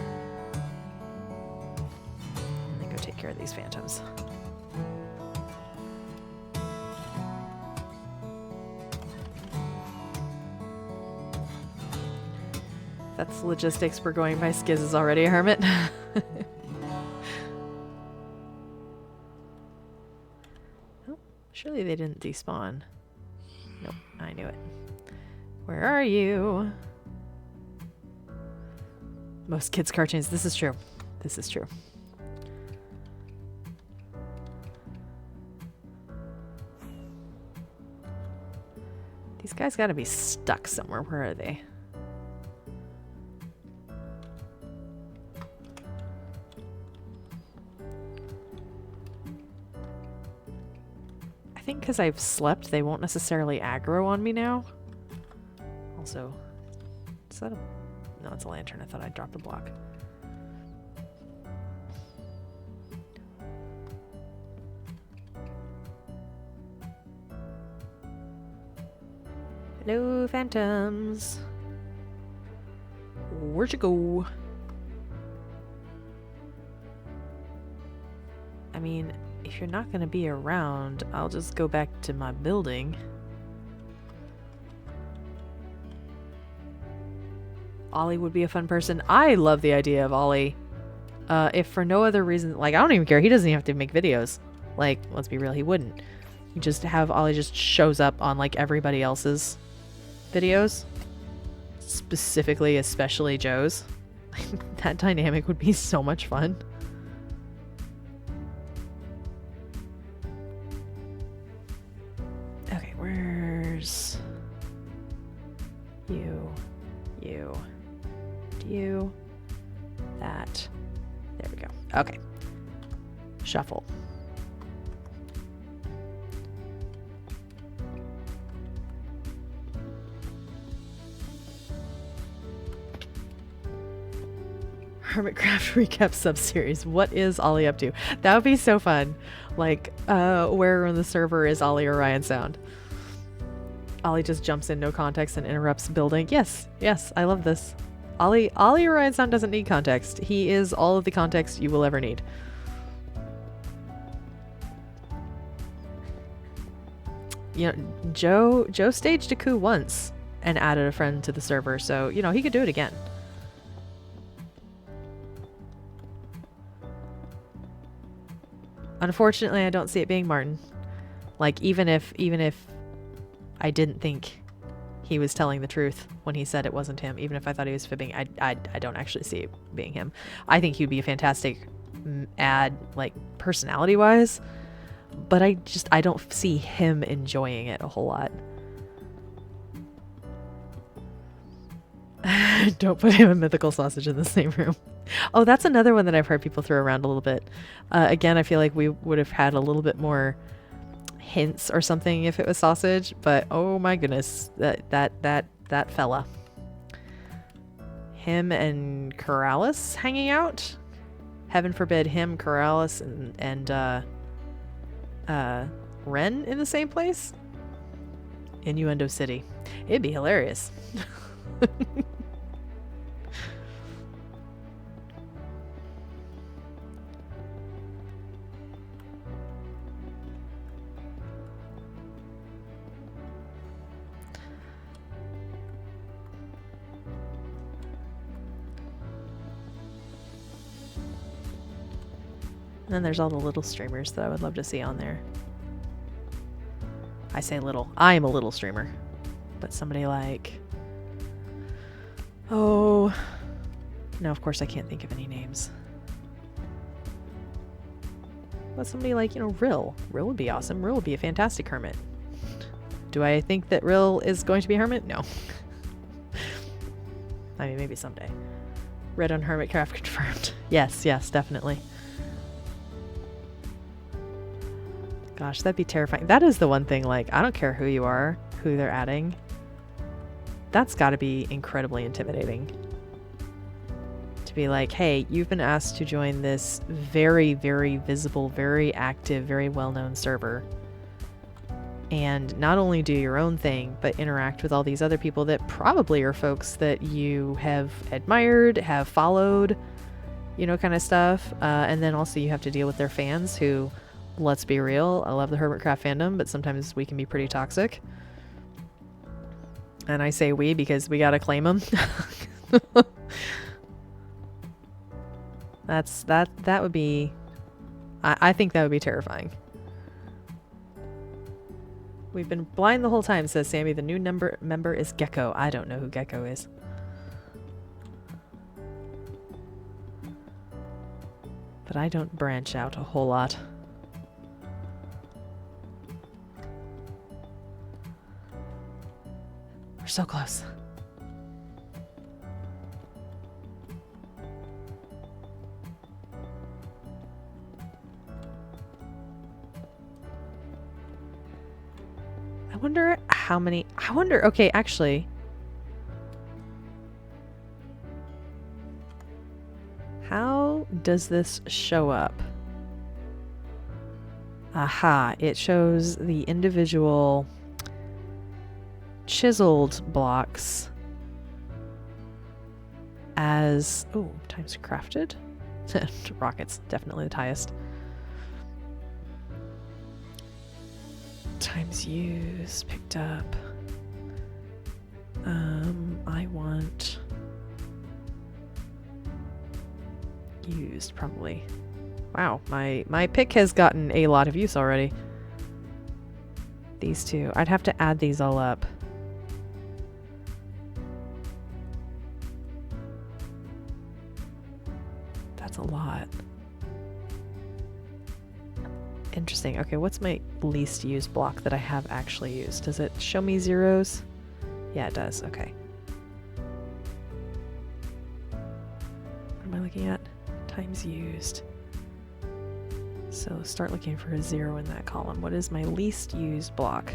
S1: then go take care of these phantoms. That's logistics. We're going by Skiz is already a hermit. Oh, surely they didn't despawn. Nope, I knew it. Where are you? Most kids' cartoons. This is true. This is true. These guys gotta be stuck somewhere. Where are they? I think because I've slept, they won't necessarily aggro on me now. Also, is that a... No, it's a lantern. I thought I dropped a block. Hello, phantoms. Where'd you go? I mean, if you're not going to be around, I'll just go back to my building. Ollie would be a fun person. I love the idea of Ollie. If for no other reason, like, I don't even care. He doesn't even have to make videos. Like, let's be real, he wouldn't. You just have Ollie just shows up on, like, everybody else's videos. Specifically, especially Joe's. That dynamic would be so much fun. Okay, where's... You, that, there we go. Okay, shuffle. Hermitcraft recap sub-series. What is Ollie up to? That would be so fun. Like, where on the server is Ollie Orion Sound? Ollie just jumps in, no context, and interrupts building. Yes, yes, I love this. Ollie Orion Sound doesn't need context. He is all of the context you will ever need. You know, Joe staged a coup once and added a friend to the server, so, you know, he could do it again. Unfortunately, I don't see it being Martin. Like, even if I didn't think he was telling the truth when he said it wasn't him, even if I thought he was fibbing, I don't actually see it being him. I think he'd be a fantastic ad, like, personality-wise, but I don't see him enjoying it a whole lot. Don't put him and Mythical Sausage in the same room. Oh, that's another one that I've heard people throw around a little bit. Again, I feel like we would have had a little bit more hints or something if it was Sausage, but oh my goodness, that fella. Him and Corrales hanging out? Heaven forbid him, Corrales, and Ren in the same place? Innuendo City. It'd be hilarious. And then there's all the little streamers that I would love to see on there. I say little. I am a little streamer. But somebody like... Oh... No, of course I can't think of any names. But somebody like, you know, Rill. Rill would be awesome. Rill would be a fantastic hermit. Do I think that Rill is going to be a hermit? No. I mean, maybe someday. Red on Hermitcraft confirmed. Yes, yes, definitely. Gosh, that'd be terrifying. That is the one thing, like, I don't care who you are, who they're adding. That's got to be incredibly intimidating. To be like, hey, you've been asked to join this very, very visible, very active, very well-known server. And not only do your own thing, but interact with all these other people that probably are folks that you have admired, have followed, you know, kind of stuff. And then also you have to deal with their fans who, let's be real, I love the Hermitcraft fandom, but sometimes we can be pretty toxic. And I say we because we gotta claim them. That would be, I think that would be terrifying. We've been blind the whole time, says Sammy. The new member is Gecko. I don't know who Gecko is. But I don't branch out a whole lot. We're so close. I wonder how many... I wonder... Okay, actually... How does this show up? Aha, it shows the individual chiseled blocks as... Oh, times crafted? Rockets, definitely the highest. Times used, picked up. I want used, probably. Wow, my pick has gotten a lot of use already. These two. I'd have to add these all up. That's a lot. Interesting. Okay, what's my least used block that I have actually used? Does it show me zeros? Yeah, it does. Okay. What am I looking at? Times used. So start looking for a 0 in that column. What is my least used block?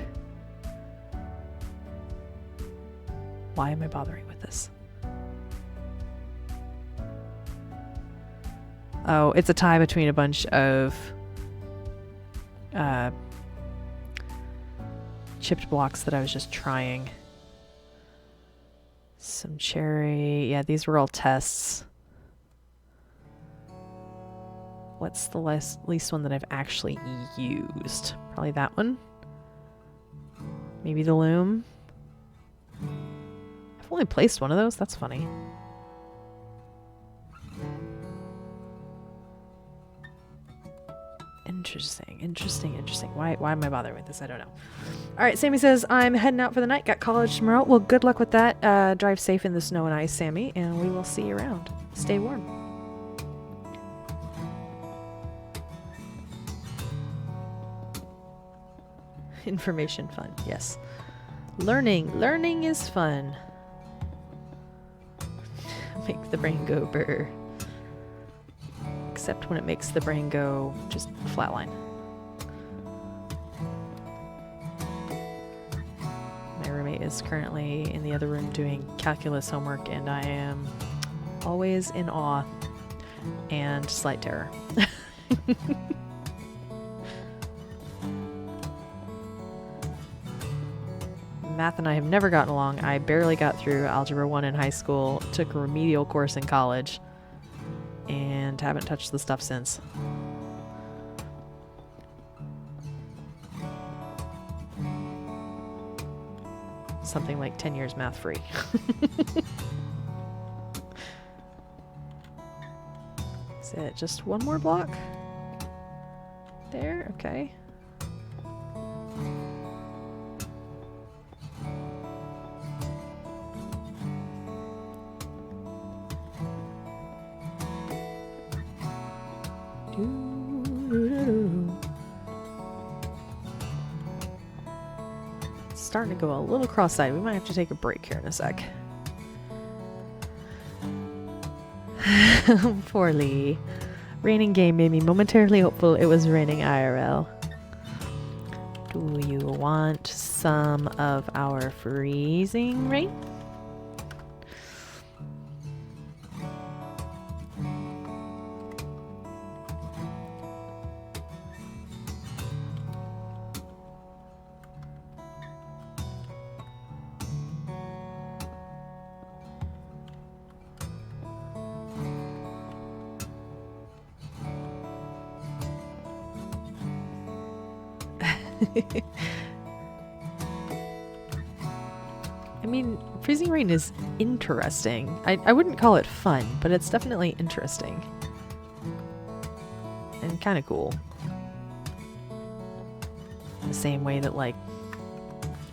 S1: Why am I bothering with this? Oh, it's a tie between a bunch of chipped blocks that I was just trying. Some cherry. Yeah, these were all tests. What's the least one that I've actually used? Probably that one. Maybe the loom. I've only placed one of those. That's funny. Interesting, interesting, interesting. Why am I bothering with this? I don't know. All right, Sammy says, I'm heading out for the night. Got college tomorrow. Well, good luck with that. Drive safe in the snow and ice, Sammy, and we will see you around. Stay warm. Information fun, yes. Learning is fun. Make the brain go brr. Except when it makes the brain go just flatline. My roommate is currently in the other room doing calculus homework, and I am always in awe and slight terror. Math and I have never gotten along. I barely got through Algebra 1 in high school, took a remedial course in college, and haven't touched the stuff since. Something like 10 years math free. Is it just one more block? There, okay. Starting to go a little cross-eyed. We might have to take a break here in a sec. Poorly. Raining game made me momentarily hopeful it was raining IRL. Do you want some of our freezing rain? I mean, freezing rain is interesting. I wouldn't call it fun, but it's definitely interesting. And kind of cool. The same way that, like,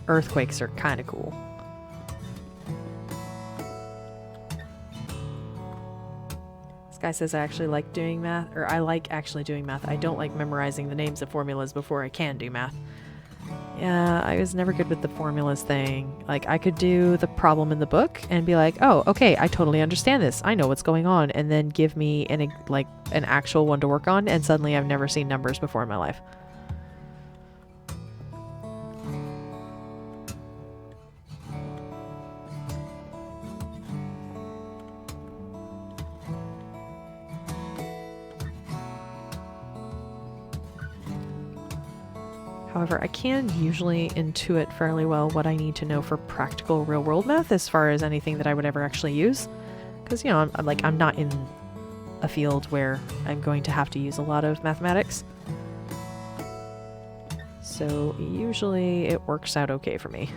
S1: earthquakes are kind of cool. This guy says I actually like doing math, or I like actually doing math. I don't like memorizing the names of formulas before I can do math. Yeah, I was never good with the formulas thing. Like, I could do the problem in the book and be like, oh, okay, I totally understand this. I know what's going on. And then give me an actual one to work on, and suddenly I've never seen numbers before in my life. However, I can usually intuit fairly well what I need to know for practical real-world math as far as anything that I would ever actually use. Because, you know, I'm not in a field where I'm going to have to use a lot of mathematics. So usually it works out okay for me.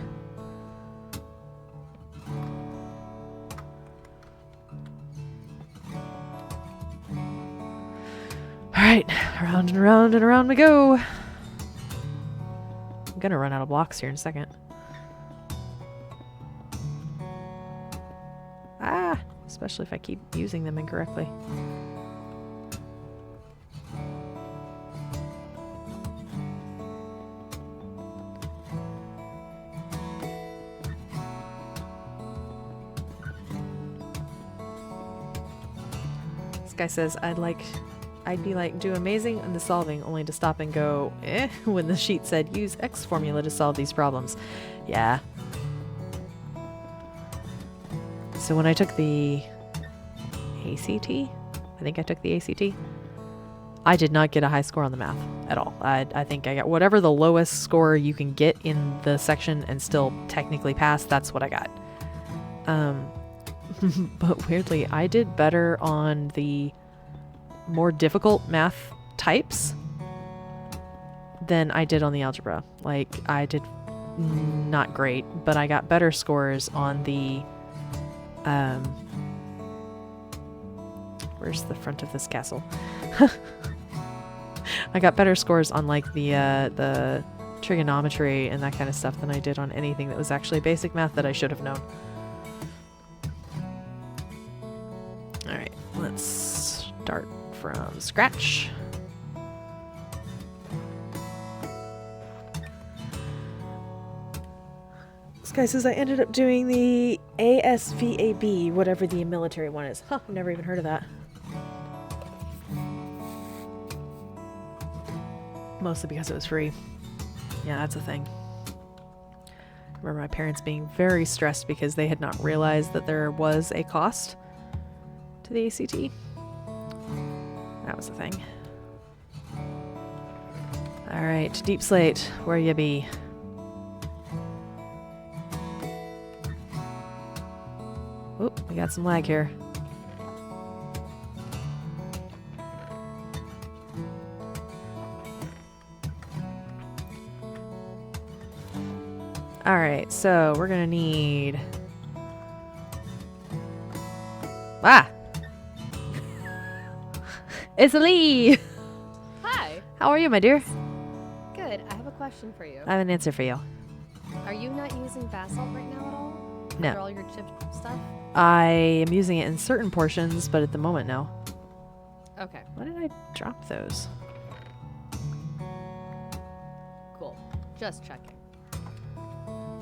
S1: Alright, around and around and around we go. I'm gonna run out of blocks here in a second. Ah! Especially if I keep using them incorrectly. This guy says I'd be like, do amazing in the solving, only to stop and go, eh, when the sheet said use X formula to solve these problems. Yeah. So when I took the ACT, I think I took the ACT, I did not get a high score on the math at all. I think I got whatever the lowest score you can get in the section and still technically pass, that's what I got. But weirdly, I did better on the more difficult math types than I did on the algebra. Like, I did not great, but I got better scores on the where's the front of this castle? I got better scores on like the trigonometry and that kind of stuff than I did on anything that was actually basic math that I should have known. Alright, let's start from scratch. This guy says I ended up doing the ASVAB, whatever the military one is. Huh, I've never even heard of that. Mostly because it was free. Yeah, that's a thing. I remember my parents being very stressed because they had not realized that there was a cost to the ACT. That was the thing. Alright, Deep Slate, where you be? Oop, we got some lag here. Alright, so we're gonna need... Ah! It's Lee!
S2: Hi!
S1: How are you, my dear?
S2: Good. I have a question for you.
S1: I have an answer for you.
S2: Are you not using basalt right now at all?
S1: No.
S2: For all your chip stuff?
S1: I am using it in certain portions, but at the moment, no.
S2: Okay.
S1: Why did I drop those?
S2: Cool. Just checking.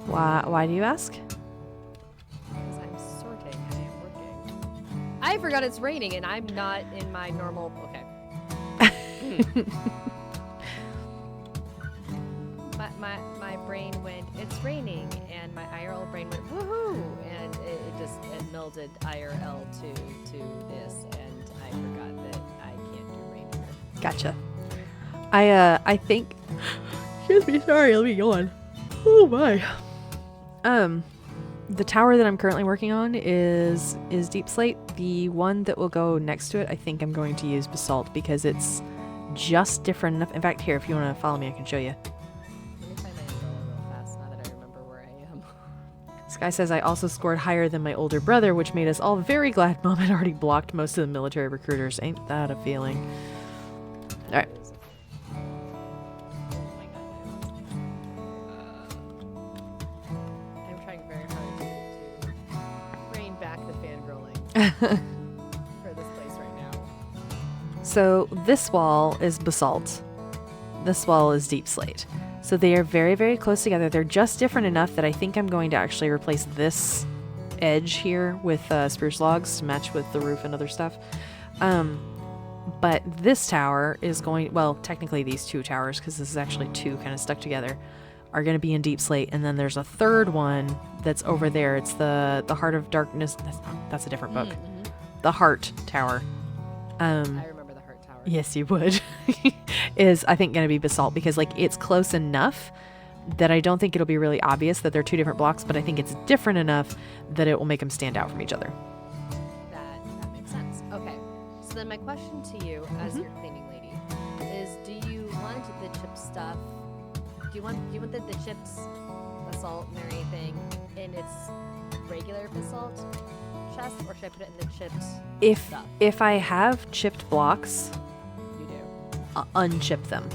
S1: Why do you ask?
S2: Because I'm sorting and I am working. I I forgot it's raining and I'm not in my normal. Okay. my brain went, it's raining, and my IRL brain went, woohoo, and it melded IRL to this, and I forgot that I can't do rain here.
S1: Gotcha. I think. Excuse me, sorry, let me yawn. Oh my. The tower that I'm currently working on is deep slate. The one that will go next to it, I think I'm going to use basalt because it's just different enough. In fact, here, if you want to follow me, I can show you.
S2: Let me find my umbrella real fast now that I remember where I am.
S1: This guy says I also scored higher than my older brother, which made us all very glad Mom had already blocked most of the military recruiters. Ain't that a feeling? All right.
S2: I'm trying very hard to rein back the fangirling for this place right now.
S1: So this wall is basalt. This wall is deep slate. So they are very, very close together. They're just different enough that I think I'm going to actually replace this edge here with spruce logs to match with the roof and other stuff. But this tower is going, well, technically these two towers, because this is actually two kind of stuck together, are going to be in deep slate. And then there's a third one that's over there. It's the Heart of Darkness. That's a different book.
S2: Mm-hmm.
S1: The Heart Tower.
S2: I remember the Heart Tower.
S1: Yes, you would. Is, I think, going to be basalt because, like, it's close enough that I don't think it'll be really obvious that they're two different blocks, but I think it's different enough that it will make them stand out from each other.
S2: That makes sense. Okay. So then my question to you, as your cleaning lady, is: do you want the chip stuff? Do you want the chips, basalt, and everything in its regular basalt chest, or should I put it in the chipped stuff?
S1: If I have chipped blocks,
S2: You do.
S1: unchip them.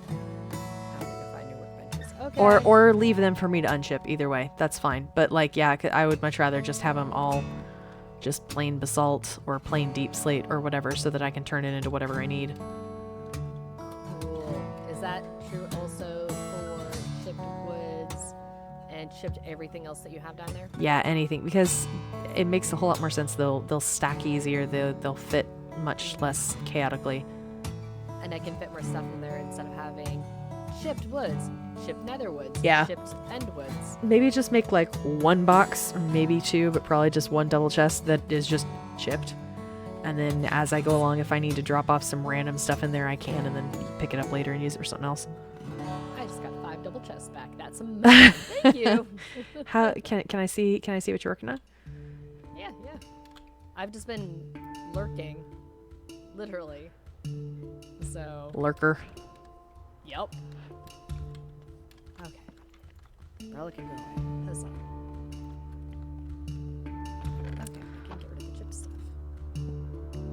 S2: I think if I knew workbenches. Okay.
S1: Or leave them for me to unchip. Either way, that's fine. But like, yeah, I would much rather just have them all just plain basalt or plain deep slate or whatever, so that I can turn it into whatever I need.
S2: Cool. Is that true also for chipped woods and chipped everything else that you have down there?
S1: Yeah, anything, because it makes a whole lot more sense. They'll stack easier. They'll fit much less chaotically.
S2: And I can fit more stuff in there instead of having chipped woods, chipped nether woods,
S1: Yeah.
S2: chipped end woods.
S1: Maybe just make like one box, or maybe two, but probably just one double chest that is just chipped. And then as I go along, if I need to drop off some random stuff in there, I can, and then pick it up later and use it for something else.
S2: I just got 5 double chests back. That's amazing. Thank you.
S1: How can I see what you're working on?
S2: Yeah. I've just been lurking, literally. So.
S1: Lurker.
S2: Yep. Okay. Umbrella can go away. Huzzah. Okay, I can get rid of the chip stuff.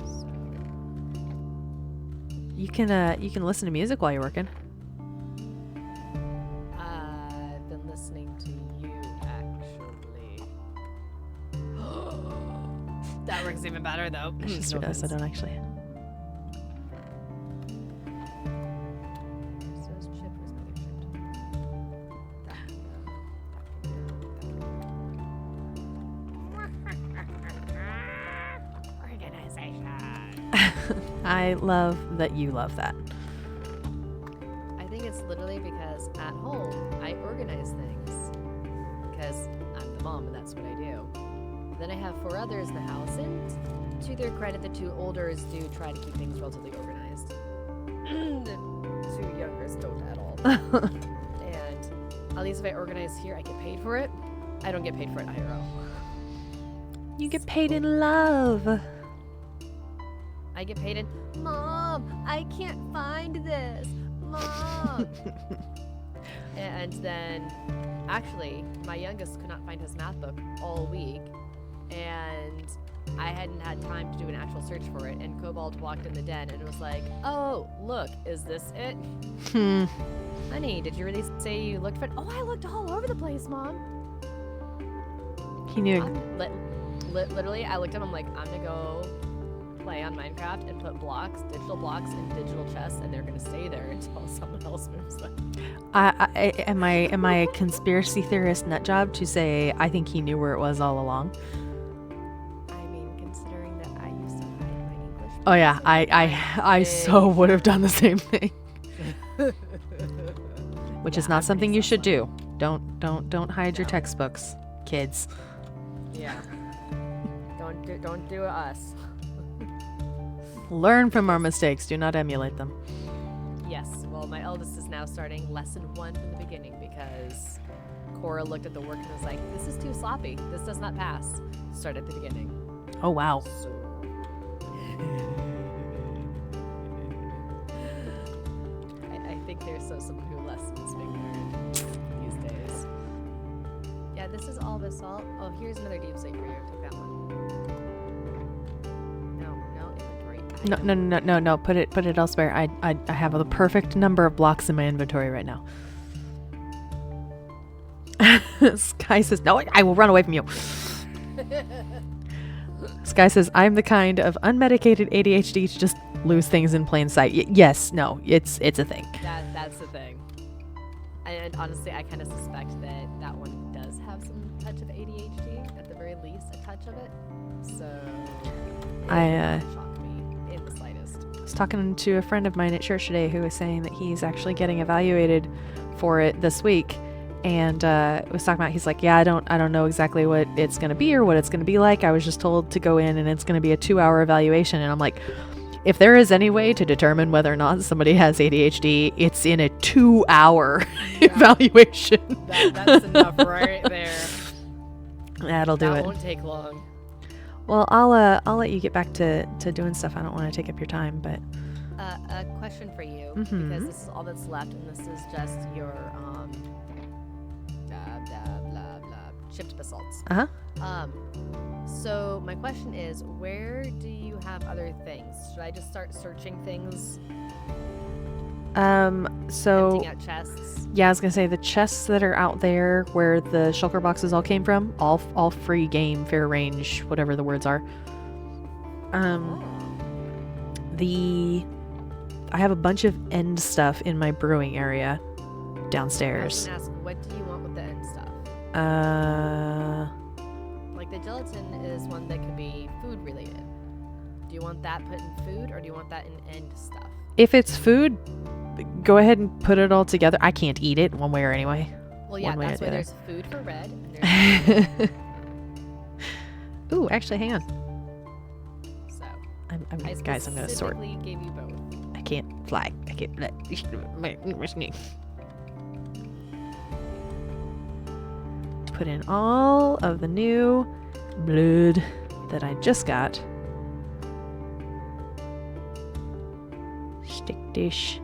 S2: So.
S1: You can listen to music while you're working.
S2: I've been listening to you, actually. That works even better, though.
S1: My sister does. I don't actually. I love that you love that.
S2: I think it's literally because at home I organize things because I'm the mom and that's what I do. Then I have 4 others in the house, and to their credit, the 2 olders do try to keep things relatively organized. The 2 youngest don't at all. And at least if I organize here, I get paid for it. I don't get paid for it IRL.
S1: You get paid in love.
S2: I get paid in, Mom, I can't find this. Mom. And then, actually, my youngest could not find his math book all week, and I hadn't had time to do an actual search for it, and Cobalt walked in the den and was like, oh, look, is this it? Honey, did you really say you looked for it? Oh, I looked all over the place, Mom.
S1: He knew.
S2: Literally, I looked at him, I'm like, I'm gonna go play on Minecraft and put digital blocks in digital chests, and they're gonna stay there until someone else moves them.
S1: Am I a conspiracy theorist nut job to say I think he knew where it was all along?
S2: I mean,
S1: Oh yeah, I so would have done the same thing. Which is not something you should do. Don't hide your textbooks, kids.
S2: Yeah. Don't do us.
S1: Learn from our mistakes. Do not emulate them.
S2: Yes. Well, my eldest is now starting lesson 1 from the beginning because Cora looked at the work and was like, "This is too sloppy. This does not pass." Start at the beginning.
S1: Oh wow.
S2: So. I think there's someone who lessons being learned these days. Yeah, this is all basalt. Oh, here's another deep sink for you. Take that one. No, inventory.
S1: No. Put it elsewhere. I have the perfect number of blocks in my inventory right now. Sky says, "No, I will run away from you." Sky says, "I'm the kind of unmedicated ADHD to just lose things in plain sight." Yes, no, it's a thing.
S2: That's the thing. And honestly, I kind of suspect that one does have some touch of ADHD, at the very least, a touch of it. So it wouldn't shock me in the slightest.
S1: I was talking to a friend of mine at church today who was saying that he's actually getting evaluated for it this week. And was talking about, he's like, yeah, I don't know exactly what it's going to be or what it's going to be like. I was just told to go in and it's going to be a 2-hour evaluation. And I'm like, if there is any way to determine whether or not somebody has ADHD, it's in a 2-hour evaluation.
S2: That's enough right there.
S1: That'll do it.
S2: That won't take long.
S1: Well, I'll let you get back to doing stuff. I don't want to take up your time, but
S2: a question for you,
S1: Mhm.
S2: because this is all that's left, and this is just your chipped basalts. So my question is, where do you have other things? Should I just start searching things?
S1: So
S2: Emptying out chests?
S1: yeah, I was gonna say the chests that are out there where the shulker boxes all came from, all free game, fair range, whatever the words are. I have a bunch of end stuff in my brewing area downstairs.
S2: I was gonna ask, what do you want with the end stuff? Like the gelatin is one that could be food related. Do you want that put in food, or do you want that in end stuff?
S1: If it's food, go ahead and put it all together. I can't eat it one way or anyway.
S2: Well, yeah,
S1: One way or
S2: that's
S1: the
S2: why
S1: other.
S2: there's food for red. And there's food
S1: Ooh, actually, hang on.
S2: so
S1: Guys, I'm gonna sort.
S2: specifically gave you both.
S1: I can't fly. I can't. Put in all of the new blood that I just got. Stick dish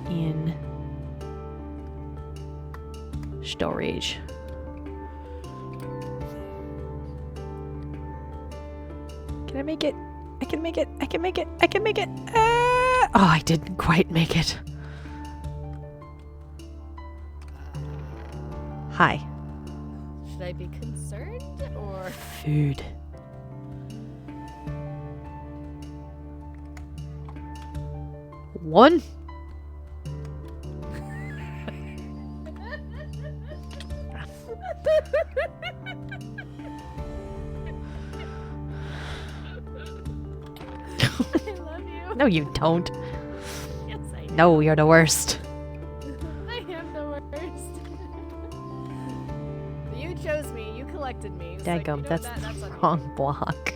S1: in storage. Can I make it? I can make it. I can make it. I can make it. Oh, I didn't quite make it. Hi.
S2: Should I be concerned, or
S1: Food. One.
S2: I love you.
S1: No, you don't.
S2: Yes, I do.
S1: No, you're the worst.
S2: I am the worst. You chose me. You collected me. It's like,
S1: Daggum,
S2: you know,
S1: that's
S2: that's
S1: the
S2: on you.
S1: wrong block.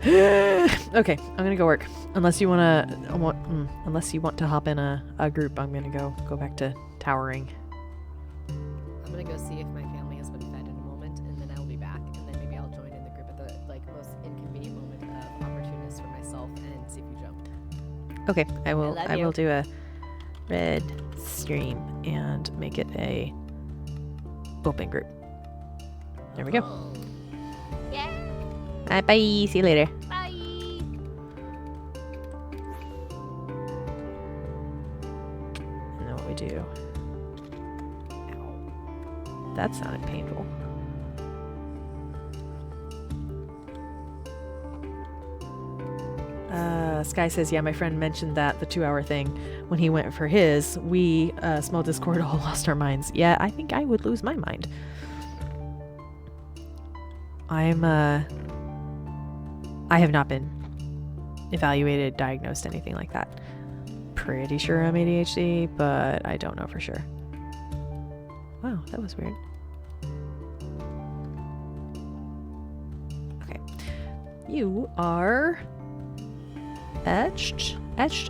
S1: Okay, I'm gonna go work. Unless you unless you want to hop in a group, I'm gonna go back to towering.
S2: I'm gonna go see if my family has been fed in a moment, and then I'll be back, and then maybe I'll join in the group at the most inconvenient moment of opportunist for myself and see if you jump.
S1: Okay, I will.
S2: love
S1: I
S2: you.
S1: will do a red stream and make it a open group. There we go.
S2: Yeah.
S1: Bye bye. See you later.
S2: Bye.
S1: And then what we do? Ow. That sounded painful. Sky says, yeah, my friend mentioned that the 2-hour thing when he went for his. We, small Discord, all lost our minds. Yeah, I think I would lose my mind. I have not been evaluated, diagnosed, anything like that. Pretty sure I'm ADHD, but I don't know for sure. Wow, that was weird. Okay. You are etched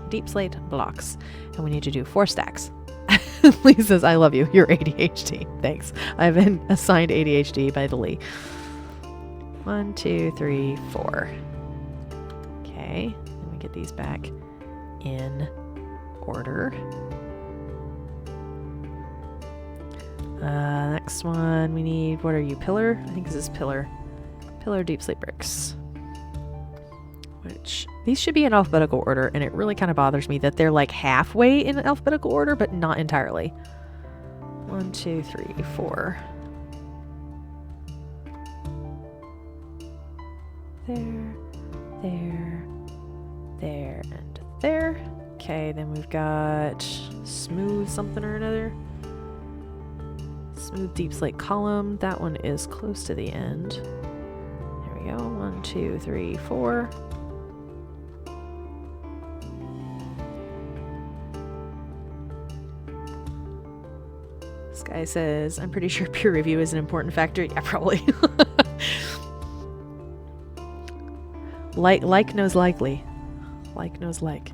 S1: deep slate blocks, and we need to do 4 stacks. Lee says, I love you. You're ADHD. Thanks. I've been assigned ADHD by the Lee. 1, 2, 3, 4. Okay. Let me get these back in order. Next one, we need, what are you, pillar? I think this is pillar. Pillar deep slate bricks. Which, these should be in alphabetical order, and it really kind of bothers me that they're like halfway in alphabetical order, but not entirely. 1, 2, 3, 4. There, there, there, and there. Okay, then we've got smooth something or another. Smooth deep slate column. That one is close to the end. There we go. 1, 2, 3, 4. This guy says, I'm pretty sure peer review is an important factor. Yeah, probably. Like knows likely. Like knows like.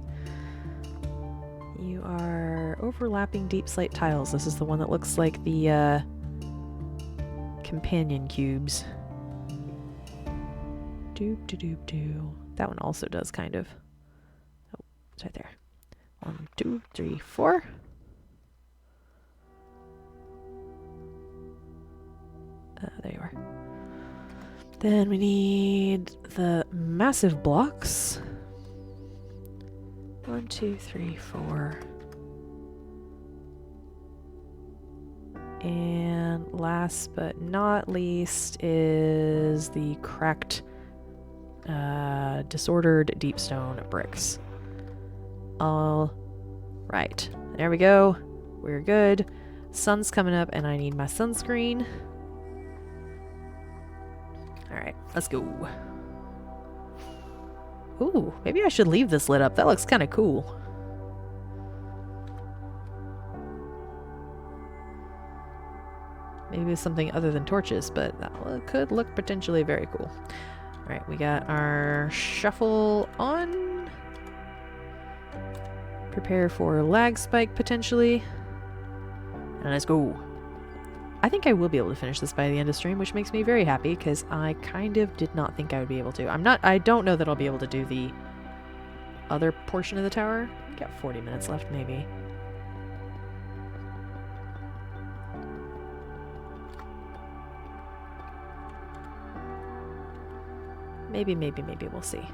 S1: You are overlapping deep slate tiles. This is the one that looks like the companion cubes. Doop doo doop doo. That one also does kind of. Oh, it's right there. 1, 2, 3, 4. There you are. Then we need the massive blocks. 1, 2, 3, 4. And last but not least is the cracked, disordered deep stone bricks. All right. There we go. We're good. Sun's coming up and I need my sunscreen. Alright, let's go. Ooh, maybe I should leave this lit up. That looks kind of cool. Maybe it's something other than torches, but that could look potentially very cool. Alright, we got our shuffle on. Prepare for lag spike potentially. And let's go. I think I will be able to finish this by the end of stream, which makes me very happy because I kind of did not think I would be able to. I don't know that I'll be able to do the other portion of the tower. Got 40 minutes left, maybe. Maybe, we'll see.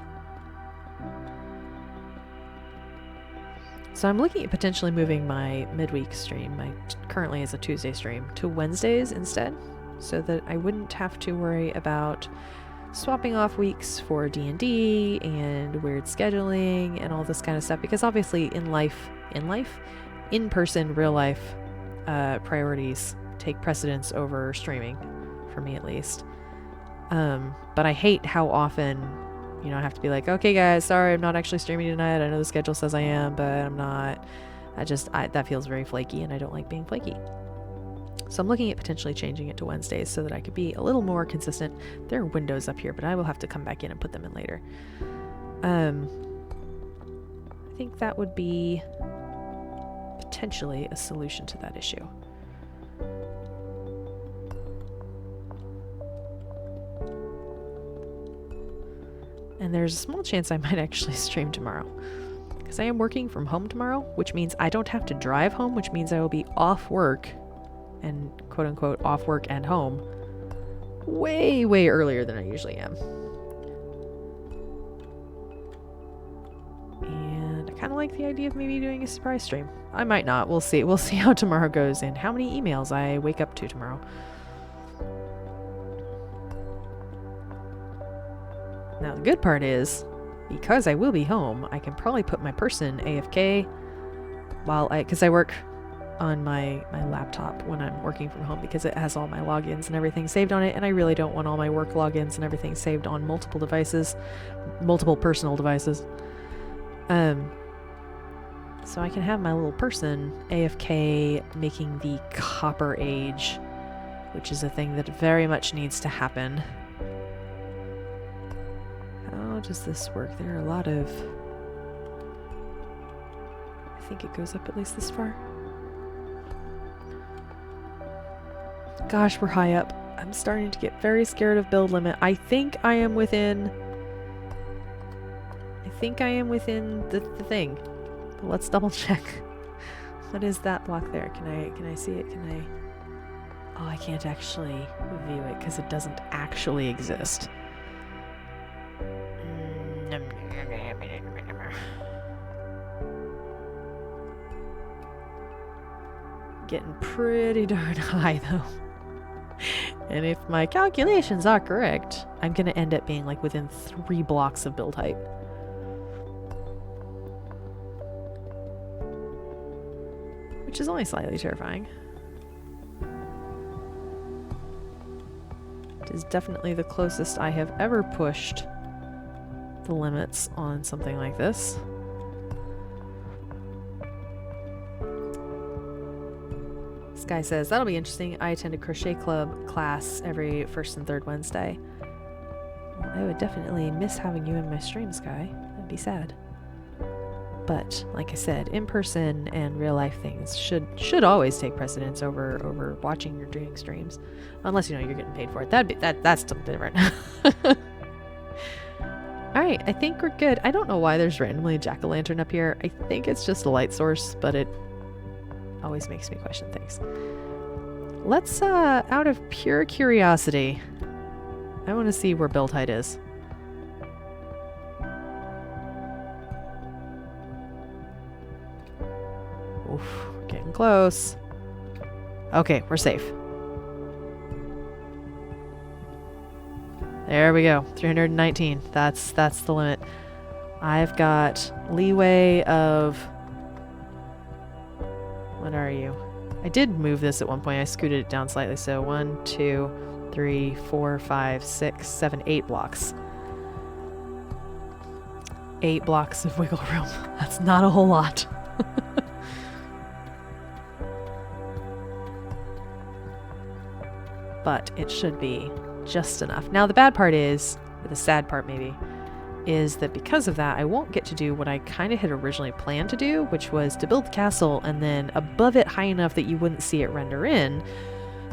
S1: So I'm looking at potentially moving my midweek stream, currently is a Tuesday stream, to Wednesdays instead, so that I wouldn't have to worry about swapping off weeks for D&D and weird scheduling and all this kind of stuff, because obviously in person, real life priorities take precedence over streaming, for me at least. But I hate how often, you know, I have to be like, okay guys, sorry, I'm not actually streaming tonight. I know the schedule says I am, but I'm not. That feels very flaky and I don't like being flaky. So I'm looking at potentially changing it to Wednesdays so that I could be a little more consistent. There are windows up here, but I will have to come back in and put them in later. I think that would be potentially a solution to that issue. And there's a small chance I might actually stream tomorrow. Because I am working from home tomorrow, which means I don't have to drive home, which means I will be off work, and quote-unquote off work and home, way, way earlier than I usually am. And I kind of like the idea of maybe doing a surprise stream. I might not. We'll see. We'll see how tomorrow goes and how many emails I wake up to tomorrow. Now the good part is, because I will be home, I can probably put my person AFK while because I work on my laptop when I'm working from home because it has all my logins and everything saved on it, and I really don't want all my work logins and everything saved on multiple devices, multiple personal devices. So I can have my little person AFK making the copper age, which is a thing that very much needs to happen. How does this work? There are a lot of... I think it goes up at least this far. Gosh, we're high up. I'm starting to get very scared of build limit. I think I am within... the thing. But let's double check. What is that block there? Can I see it? Can I... Oh, I can't actually view it because it doesn't actually exist. Getting pretty darn high though. And if my calculations are correct, I'm gonna end up being like within 3 blocks of build height. Which is only slightly terrifying. It is definitely the closest I have ever pushed the limits on something like this. This guy says, that'll be interesting. I attend a crochet club class every first and third Wednesday. Well, I would definitely miss having you in my streams, Guy. That'd be sad. But, like I said, in-person and real-life things should always take precedence over watching or doing streams. Unless, you know, you're getting paid for it. That's something different. Alright, I think we're good. I don't know why there's randomly a jack-o'-lantern up here. I think it's just a light source, but it always makes me question things. Let's, out of pure curiosity, I want to see where build height is. Oof, getting close. Okay, we're safe. There we go, 319. That's the limit. I've got leeway of... What are you? I did move this at one point. I scooted it down slightly. So 1, 2, 3, 4, 5, 6, 7, 8 blocks. 8 blocks of wiggle room. That's not a whole lot. But it should be just enough. Now the bad part is, or the sad part maybe, is that because of that I won't get to do what I kind of had originally planned to do, which was to build the castle and then above it high enough that you wouldn't see it render in.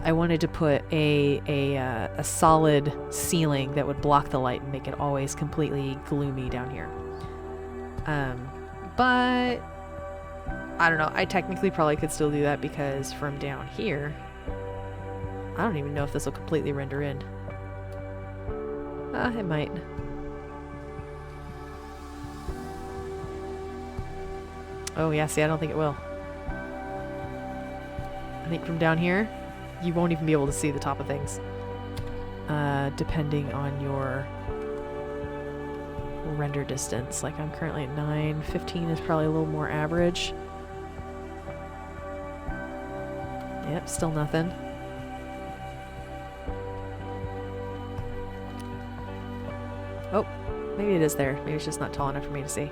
S1: I wanted to put a solid ceiling that would block the light and make it always completely gloomy down here. But I don't know, I technically probably could still do that because from down here I don't even know if this will completely render in. It might. Oh yeah, see, I don't think it will. I think from down here, you won't even be able to see the top of things. Depending on your render distance. Like I'm currently at 9, 15 is probably a little more average. Yep, still nothing. Oh, maybe it is there. Maybe it's just not tall enough for me to see.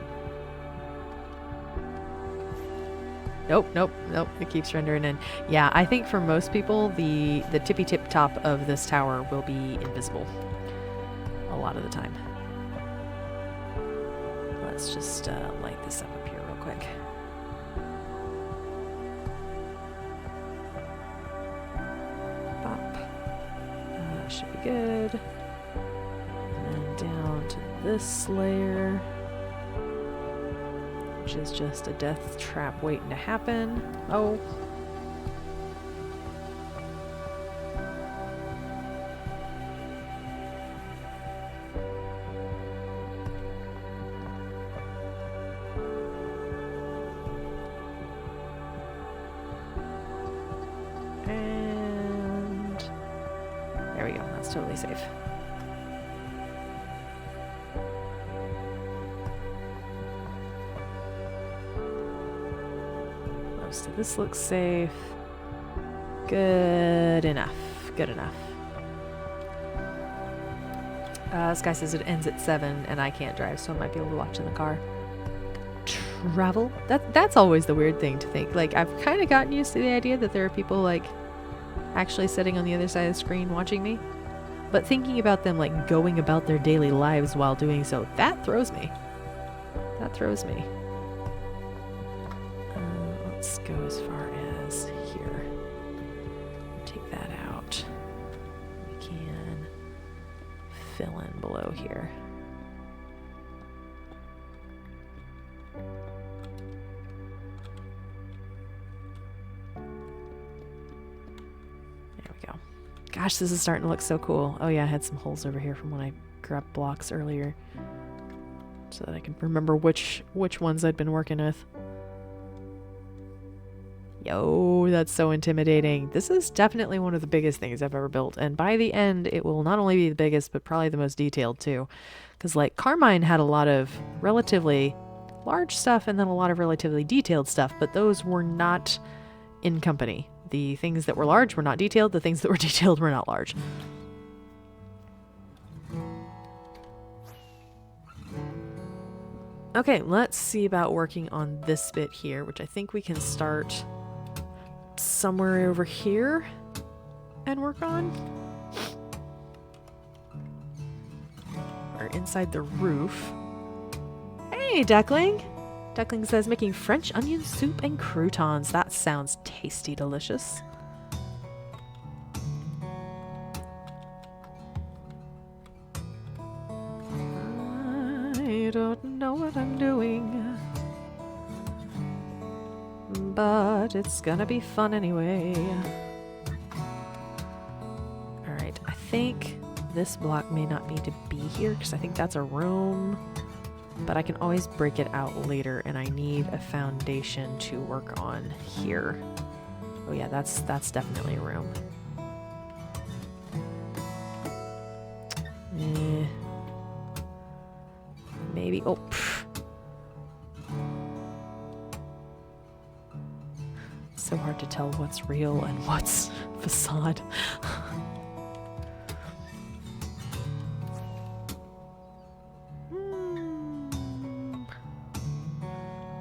S1: Nope, nope, nope. It keeps rendering in. Yeah, I think for most people, the tippy tip top of this tower will be invisible a lot of the time. Let's just light this up here real quick. Pop. Should be good. And then down to this layer, which is just a death trap waiting to happen. Oh. And there we go. That's totally safe. So this looks safe. Good enough. Good enough. This guy says it ends at 7 and I can't drive, so I might be able to watch in the car. Travel? That's always the weird thing to think. Like, I've kind of gotten used to the idea that there are people, like, actually sitting on the other side of the screen watching me. But thinking about them, like, going about their daily lives while doing so, that throws me. That throws me. Let's go as far as here. Take that out. We can fill in below here. There we go. Gosh, this is starting to look so cool. Oh yeah, I had some holes over here from when I grabbed blocks earlier, so that I can remember which ones I'd been working with. Yo, that's so intimidating. This is definitely one of the biggest things I've ever built, and by the end it will not only be the biggest, but probably the most detailed too. Because like Carmine had a lot of relatively large stuff and then a lot of relatively detailed stuff, but those were not in company. The things that were large were not detailed, the things that were detailed were not large. Okay, let's see about working on this bit here, which I think we can start somewhere over here and work on. Or inside the roof. Hey, Duckling! Duckling says making French onion soup and croutons. That sounds tasty delicious. I don't know what I'm doing, but it's gonna be fun anyway. Alright, I think this block may not need to be here because I think that's a room, but I can always break it out later, and I need a foundation to work on here. Oh yeah, that's definitely a room. Maybe, oh, pff. It's so hard to tell what's real and what's facade.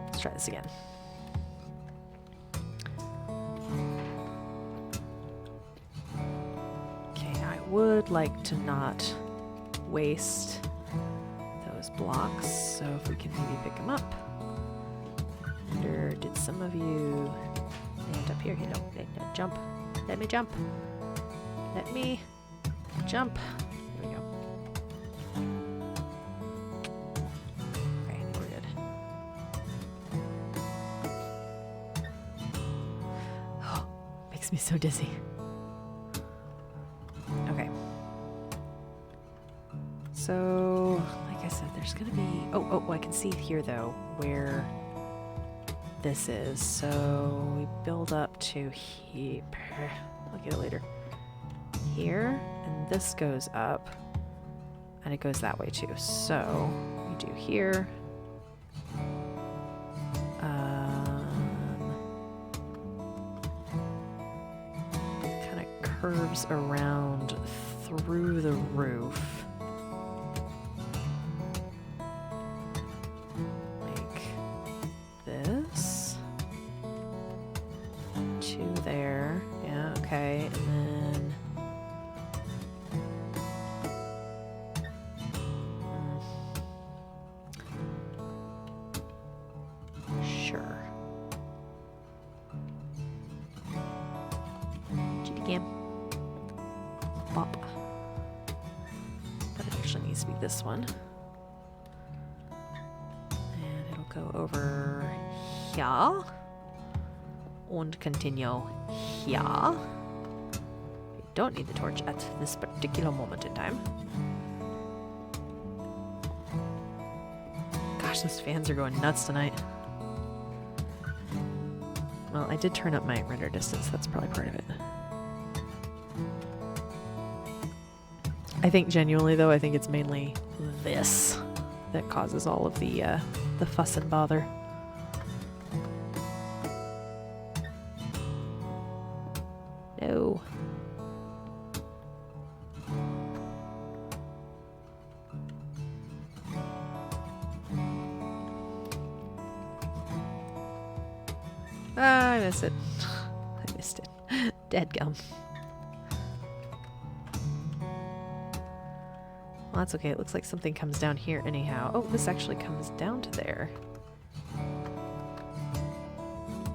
S1: Let's try this again. Okay, I would like to not waste those blocks, so if we can maybe pick them up. Or did some of you land up here? You know, jump. Let me jump. Let me jump. There we go. Okay, I think we're good. Oh, makes me so dizzy. Okay. So, like I said, there's gonna be... Oh, I can see here, though, where this is. So, we build up to here. I'll get it later. Here, and this goes up, and it goes that way, too. So, we do here. Kind of curves around through the roof. This one, and it'll go over here and continue here. We don't need the torch at this particular moment in time. Gosh, those fans are going nuts tonight. Well, I did turn up my render distance. That's probably part of it. I think genuinely, though, I think it's mainly this that causes all of the fuss and bother. No. Ah, I missed it. I missed it. Dead gum. Well, that's okay. It looks like something comes down here anyhow. Oh, this actually comes down to there. I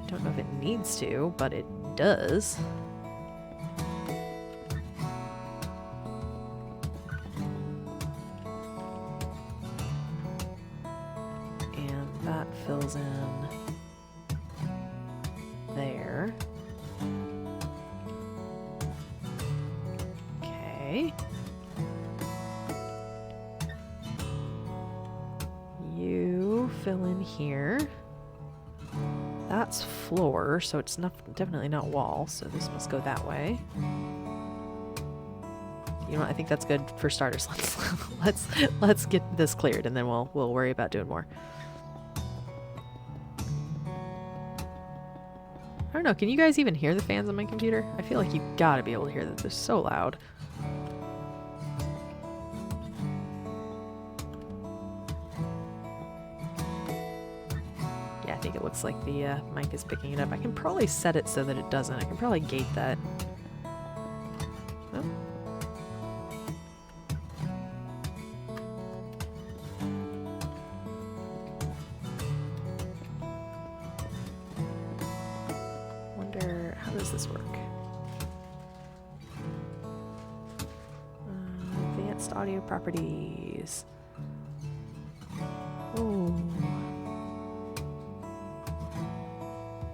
S1: don't know if it needs to, but it does. And that fills in there. Okay. You fill in here. That's floor, so it's not definitely not wall, so this must go that way. You know what, I think that's good for starters. Let's get this cleared and then we'll worry about doing more. I don't know, can you guys even hear the fans on my computer? I feel like you gotta be able to hear that. They're so loud. Yeah, I think it looks like the mic is picking it up. I can probably set it so that it doesn't. I can probably gate that. Oh. Wonder, how does this work? Advanced audio properties. Oh.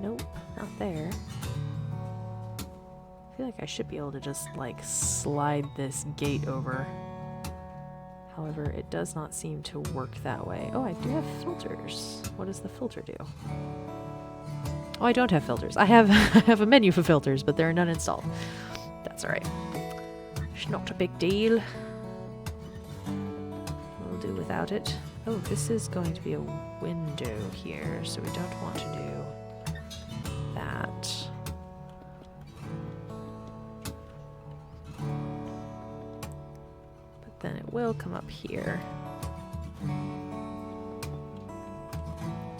S1: Nope, not there. I feel like I should be able to just, like, slide this gate over. However, it does not seem to work that way. Oh, I do have filters. What does the filter do? Oh, I don't have filters. I have I have a menu for filters, but there are none installed. That's alright. It's not a big deal. We'll do without it. Oh, this is going to be a window here, so we don't want to do that. But then it will come up here.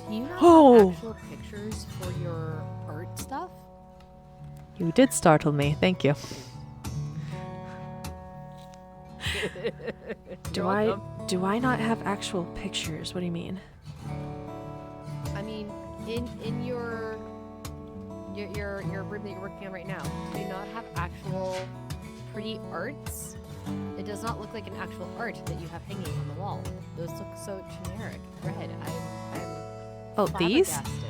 S2: Do you not
S1: Oh!
S2: have actual pictures for your art stuff?
S1: You did startle me, thank you. Do I not have actual pictures? What do you mean?
S2: I mean, in your room that you're working on right now, do you not have actual pretty arts? It does not look like an actual art that you have hanging on the wall. Those look so generic. Red. I'm
S1: Oh, these?
S2: flabbergasted.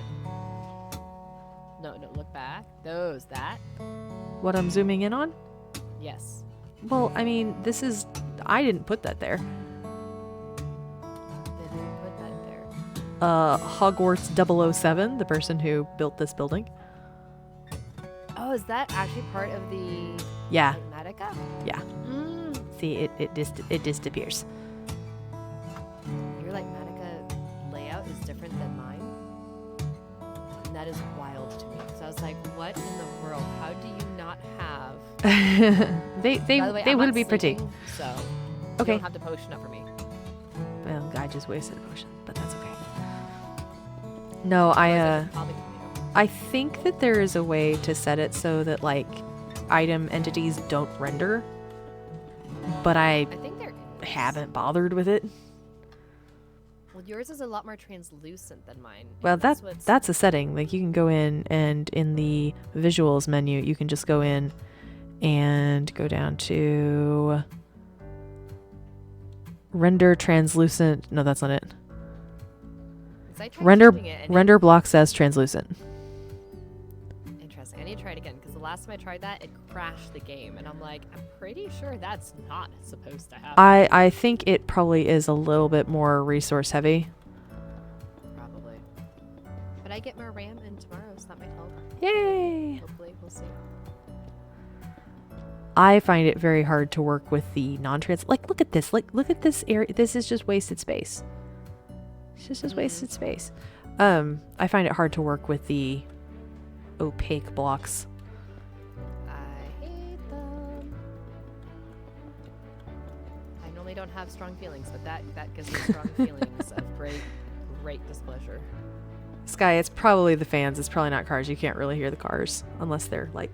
S2: No, look back. That?
S1: What I'm zooming in on?
S2: Yes.
S1: Well, I mean, this is... I didn't put that there.
S2: Then you put that there.
S1: Hogwarts 007, the person who built this building.
S2: Oh, is that actually part of the
S1: Yeah,
S2: Matica?
S1: yeah. See, it disappears.
S2: Your Matica layout is different than mine. And that is wild to me. So I was like, what in the world? How do you not have...
S1: they
S2: By the way,
S1: they
S2: I'm
S1: will
S2: not
S1: be pretty.
S2: sleeping, so
S1: Okay.
S2: you don't have the potion up for me.
S1: Well, I just wasted a potion, but that's okay. No,
S2: Otherwise, should probably continue.
S1: I think that there is a way to set it so that, like, item entities don't render, but I
S2: I think there is.
S1: haven't bothered with it.
S2: Well, yours is a lot more translucent than mine.
S1: Well,
S2: and what's-
S1: that's a setting. Like, you can go in, and in the visuals menu, you can just go in and go down to render translucent. No, that's not it.
S2: 'cause I tried
S1: Render
S2: doing it and
S1: render blocks as translucent.
S2: Interesting. I need to try it again because the last time I tried that, it crashed the game, and I'm like, I'm pretty sure that's not supposed to happen.
S1: I think it probably is a little bit more resource heavy.
S2: Probably. But I get more RAM in tomorrow, so that might help.
S1: Yay!
S2: Hopefully, we'll see.
S1: I find it very hard to work with the non-trans. Like, look at this. Like, look at this area. This is just wasted space. It's just wasted space. I find it hard to work with the opaque blocks.
S2: I have strong feelings, but that gives me strong feelings of great displeasure.
S1: Sky, it's probably the fans. It's probably not cars. You can't really hear the cars unless they're like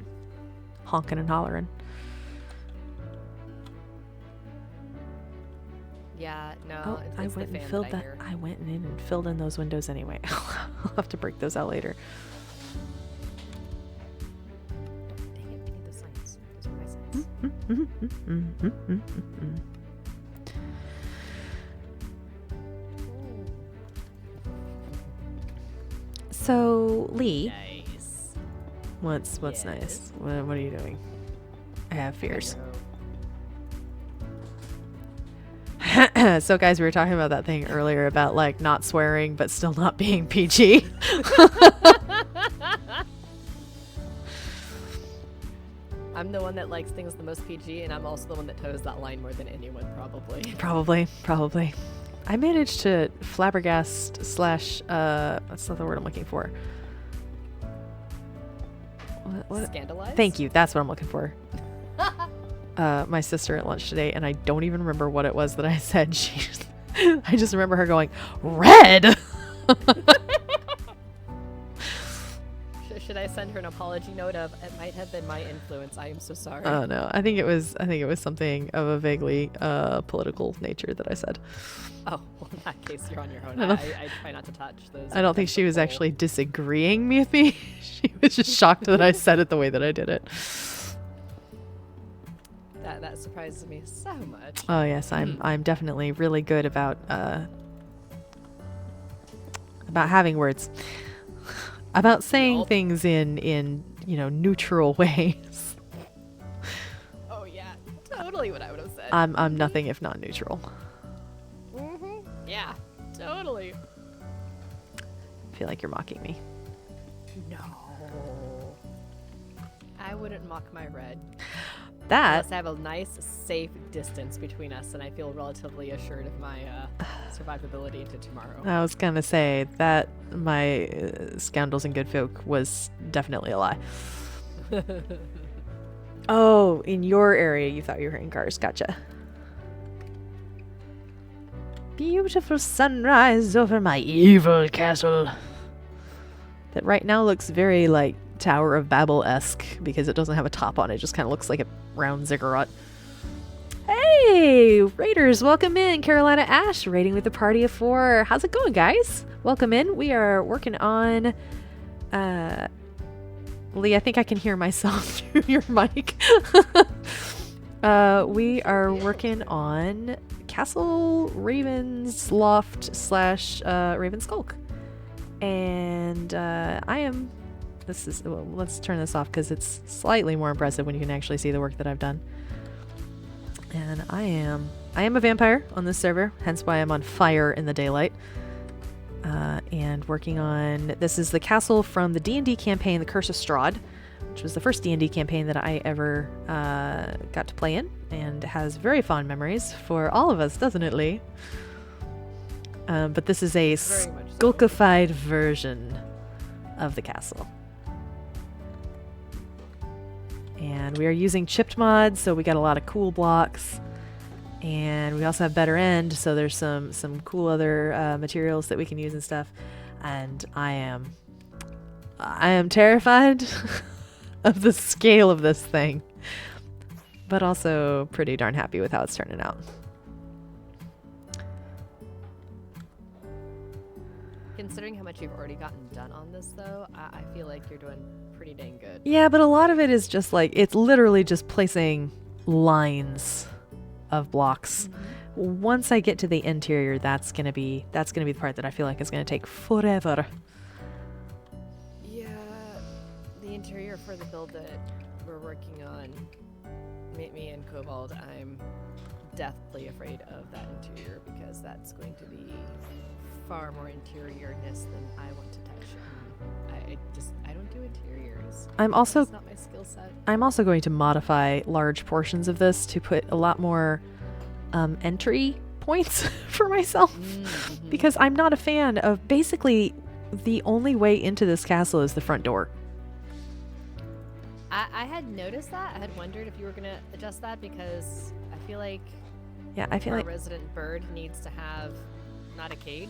S1: honking and hollering.
S2: Yeah, no,
S1: Oh,
S2: it's
S1: I
S2: the
S1: went and
S2: fan
S1: filled
S2: that I
S1: that.
S2: hear.
S1: I went in and filled in those windows anyway. I'll have to break those out later.
S2: Dang it, I need those signs. Those are my signs.
S1: So, Lee,
S2: Nice.
S1: what's
S2: Yes.
S1: nice? What are you doing? I have fears. So, guys, we were talking about that thing earlier about like not swearing but still not being PG.
S2: I'm the one that likes things the most PG, and I'm also the one that toes that line more than anyone, probably.
S1: Probably. I managed to flabbergast slash that's not the word I'm looking for. What?
S2: Scandalized?
S1: Thank you. That's what I'm looking for. My sister at lunch today, and I don't even remember what it was that I said. I just remember her going, "Red."
S2: Should I send her an apology note of it might have been my influence? I am so sorry.
S1: Oh no, I think it was something of a vaguely political nature that I said.
S2: Oh, well, in that case, you're on your own.
S1: I don't-
S2: I try not to touch those.
S1: I don't think she was
S2: political-
S1: actually disagreeing with me. She was just shocked that I said it the way that I did it.
S2: That surprises me so much.
S1: Oh yes, I'm definitely really good about having words, about saying
S2: Yup.
S1: things in neutral ways.
S2: Oh yeah, totally what I would have said.
S1: I'm nothing if not neutral.
S2: Yeah, totally.
S1: I feel like you're mocking me.
S2: No. I wouldn't mock my red.
S1: That
S2: Unless I have a nice, safe distance between us, and I feel relatively assured of my survivability into tomorrow.
S1: I was gonna say that my scoundrels and good folk was definitely a lie. Oh, in your area, you thought you were hearing cars. Gotcha. Beautiful sunrise over my evil castle. That right now looks very like Tower of Babel-esque because it doesn't have a top on it. It just kind of looks like a round ziggurat. Hey, Raiders, welcome in. Carolina Ash, raiding with a party of 4. How's it going, guys? Welcome in. We are working on... Lee, I think I can hear myself through your mic. We are working on Castle Raven's Loft / Raven Skulk. And I am... let's turn this off because it's slightly more impressive when you can actually see the work that I've done. And I am a vampire on this server, hence why I'm on fire in the daylight. And working on... This is the castle from the D&D campaign, The Curse of Strahd, which was the first D&D campaign that I ever got to play in, and has very fond memories for all of us, doesn't it, Lee? But this is a
S2: Very much so.
S1: skulkified version of the castle. And we are using chipped mods, so we got a lot of cool blocks. And we also have better end, so there's some cool other materials that we can use and stuff. And I am terrified of the scale of this thing, but also pretty darn happy with how it's turning out.
S2: Considering how much you've already gotten done on this, though, I feel like you're doing pretty dang good.
S1: Yeah, but a lot of it is just like, it's literally just placing lines of blocks. Once I get to the interior, that's gonna be the part that I feel like is gonna take forever.
S2: Yeah, the interior for the build that we're working on, me and Cobalt, I'm deathly afraid of that interior because that's going to be far more interiorness than I want to touch. I don't do interiors. It's not my skill set.
S1: I'm also going to modify large portions of this to put a lot more entry points for myself, because I'm not a fan of... Basically, the only way into this castle is the front door.
S2: I had noticed that. I had wondered if you were going to adjust that because I feel like
S1: Yeah, I feel
S2: Our
S1: like
S2: resident bird needs to have not a cage.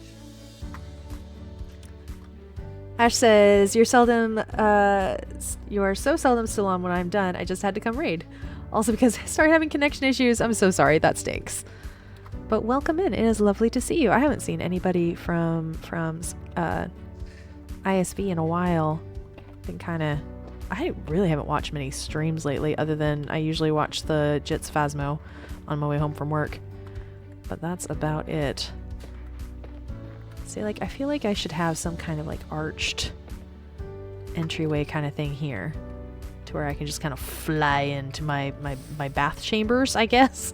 S1: Ash says, you're so seldom still on when I'm done. I just had to come raid. Also because I started having connection issues. I'm so sorry. That stinks. But welcome in. It is lovely to see you. I haven't seen anybody from ISV in a while. I really haven't watched many streams lately other than I usually watch the Jits Phasmo on my way home from work. But that's about it. See, like, I feel like I should have some kind of like arched entryway kind of thing here to where I can just kind of fly into my bath chambers, I guess.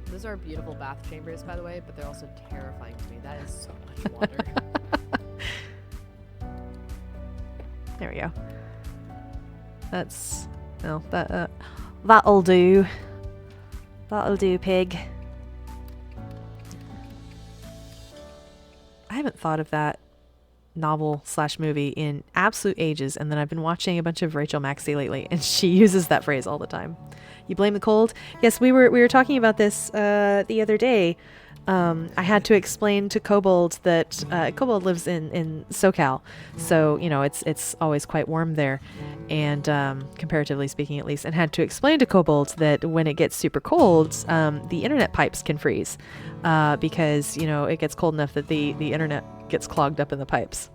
S2: Those are beautiful bath chambers, by the way, but they're also terrifying to me. That is so much water.
S1: There we go. That'll do. That'll do, pig. I haven't thought of that novel/movie in absolute ages, and then I've been watching a bunch of Rachel Maxey lately, and she uses that phrase all the time. You blame the cold? Yes, we were talking about this the other day. I had to explain to Kobold that Kobold lives in SoCal, so you know it's always quite warm there, and comparatively speaking at least, and had to explain to Kobold that when it gets super cold, the internet pipes can freeze because you know it gets cold enough that the internet gets clogged up in the pipes,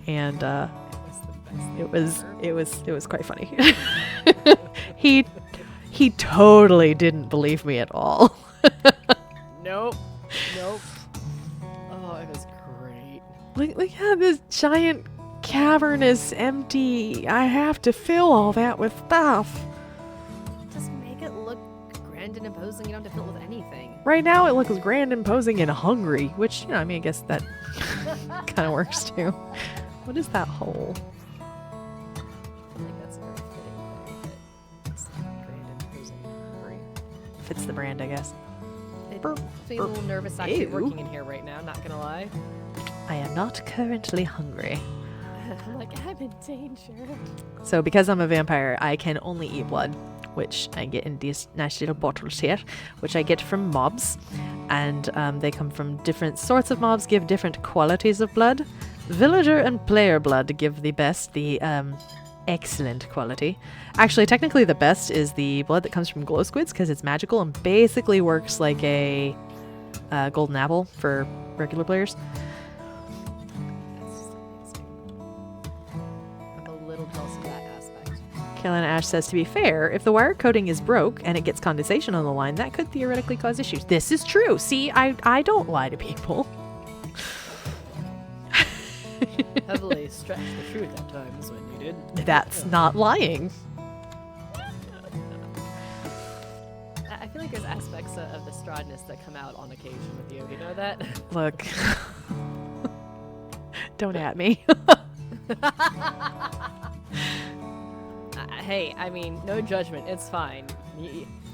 S1: and it was quite funny. He totally didn't believe me at all.
S2: Nope. Oh, it was great.
S1: Look at this giant cavernous empty. I have to fill all that with stuff.
S2: Just make it look grand and imposing. You don't have to fill it with anything.
S1: Right now it looks grand, imposing, and hungry, which, you know, I mean, I guess that kind of works too. What is that hole?
S2: I feel like that's a very fitting thing. It's grand, imposing, and hungry.
S1: Fits the brand, I guess.
S2: I'm feeling a little nervous actually
S1: Ew.
S2: working in here right now, not gonna lie.
S1: I am not currently hungry.
S2: I'm like, I'm in danger.
S1: So because I'm a vampire, I can only eat blood, which I get in these nice little bottles here, which I get from mobs. And they come from different sorts of mobs, give different qualities of blood. Villager and player blood give the best, the excellent quality. Actually, technically the best is the blood that comes from glow squids because it's magical and basically works like a golden apple for regular players.
S2: That's just amazing. I'm a little jealous of that aspect.
S1: Carolina Ash says, to be fair, if the wire coating is broke and it gets condensation on the line, that could theoretically cause issues. This is true. See, I don't lie to people.
S2: Heavily stretched the truth at times when you did.
S1: That's not lying.
S2: I feel like there's aspects of the strawness that come out on occasion with you. You know that?
S1: Look. Don't at me.
S2: Hey, I mean, no judgment. It's fine.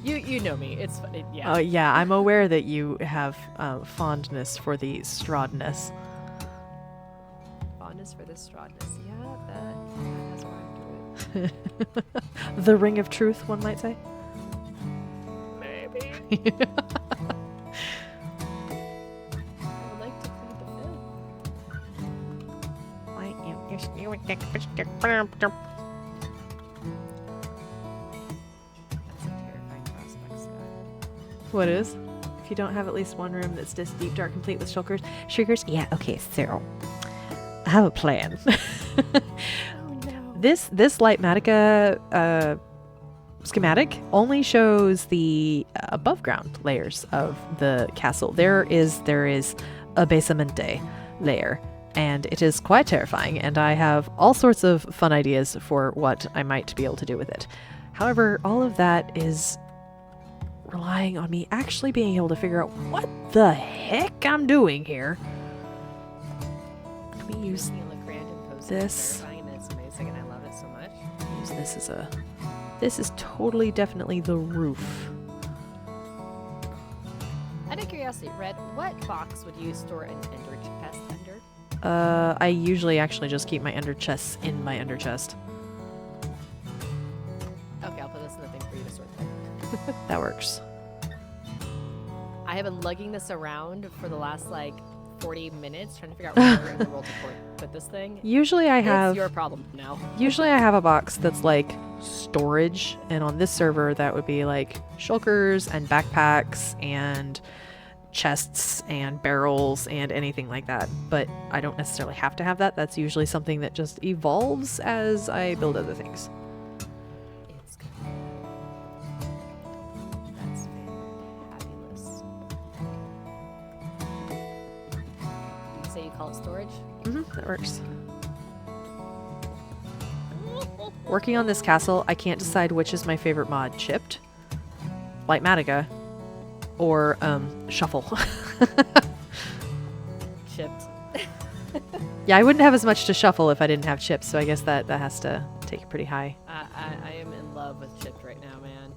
S2: You know me. It's yeah.
S1: Oh, yeah, I'm aware that you have fondness for the strawdness.
S2: Fondness for the strawness. Yeah, that has a rhyme to it.
S1: The ring of truth, one might say.
S2: Maybe. I would like to plead the fifth. That's a terrifying prospect, Scott.
S1: What is? If you don't have at least one room that's just deep, dark, complete with shriekers? Yeah, okay, so I have a plan.
S2: Oh no.
S1: This Light Matica schematic only shows the above ground layers of the castle. There is a basamente layer, and it is quite terrifying, and I have all sorts of fun ideas for what I might be able to do with it. However, all of that is relying on me actually being able to figure out what the heck I'm doing here. Let me use
S2: Making it look grand, imposing,
S1: this.
S2: terrifying, and it's amazing, and I love it so much.
S1: use this as a... This is totally definitely the roof.
S2: Out of curiosity, Red, what box would you store an ender chest under?
S1: I usually actually just keep my ender chests in my ender chest.
S2: Okay, I'll put this
S1: That works.
S2: I have been lugging this around for the last like 40 minutes trying to figure out where in the world to put this thing.
S1: Usually I have
S2: It's your problem now.
S1: Usually I have a box that's like storage, and on this server that would be like shulkers and backpacks and chests and barrels and anything like that. But I don't necessarily have to have that. That's usually something that just evolves as I build other things.
S2: It's good. That's fabulous. You say you call it storage?
S1: That works. Working on this castle, I can't decide which is my favorite mod, Chipped, Lightmatica, or Shuffle.
S2: Chipped.
S1: Yeah, I wouldn't have as much to shuffle if I didn't have chips, so I guess that has to take it pretty high.
S2: I am in love with Chipped right now, man.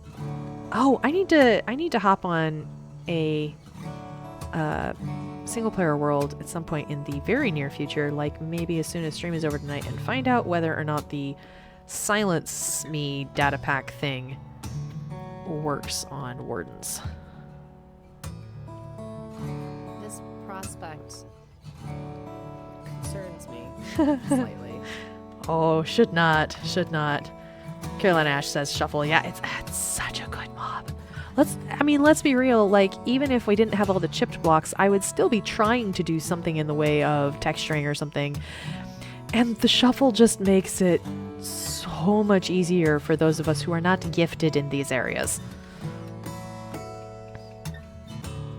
S1: Oh, I need to hop on a single player world at some point in the very near future, like maybe as soon as stream is over tonight, and find out whether or not the Silence Me data pack thing works on Wardens.
S2: This prospect concerns me slightly.
S1: Oh, should not. Caroline Ash says Shuffle. Yeah, it's such a good mob. Let's be real. Like, even if we didn't have all the chipped blocks, I would still be trying to do something in the way of texturing or something. And the Shuffle just makes it so much easier for those of us who are not gifted in these areas.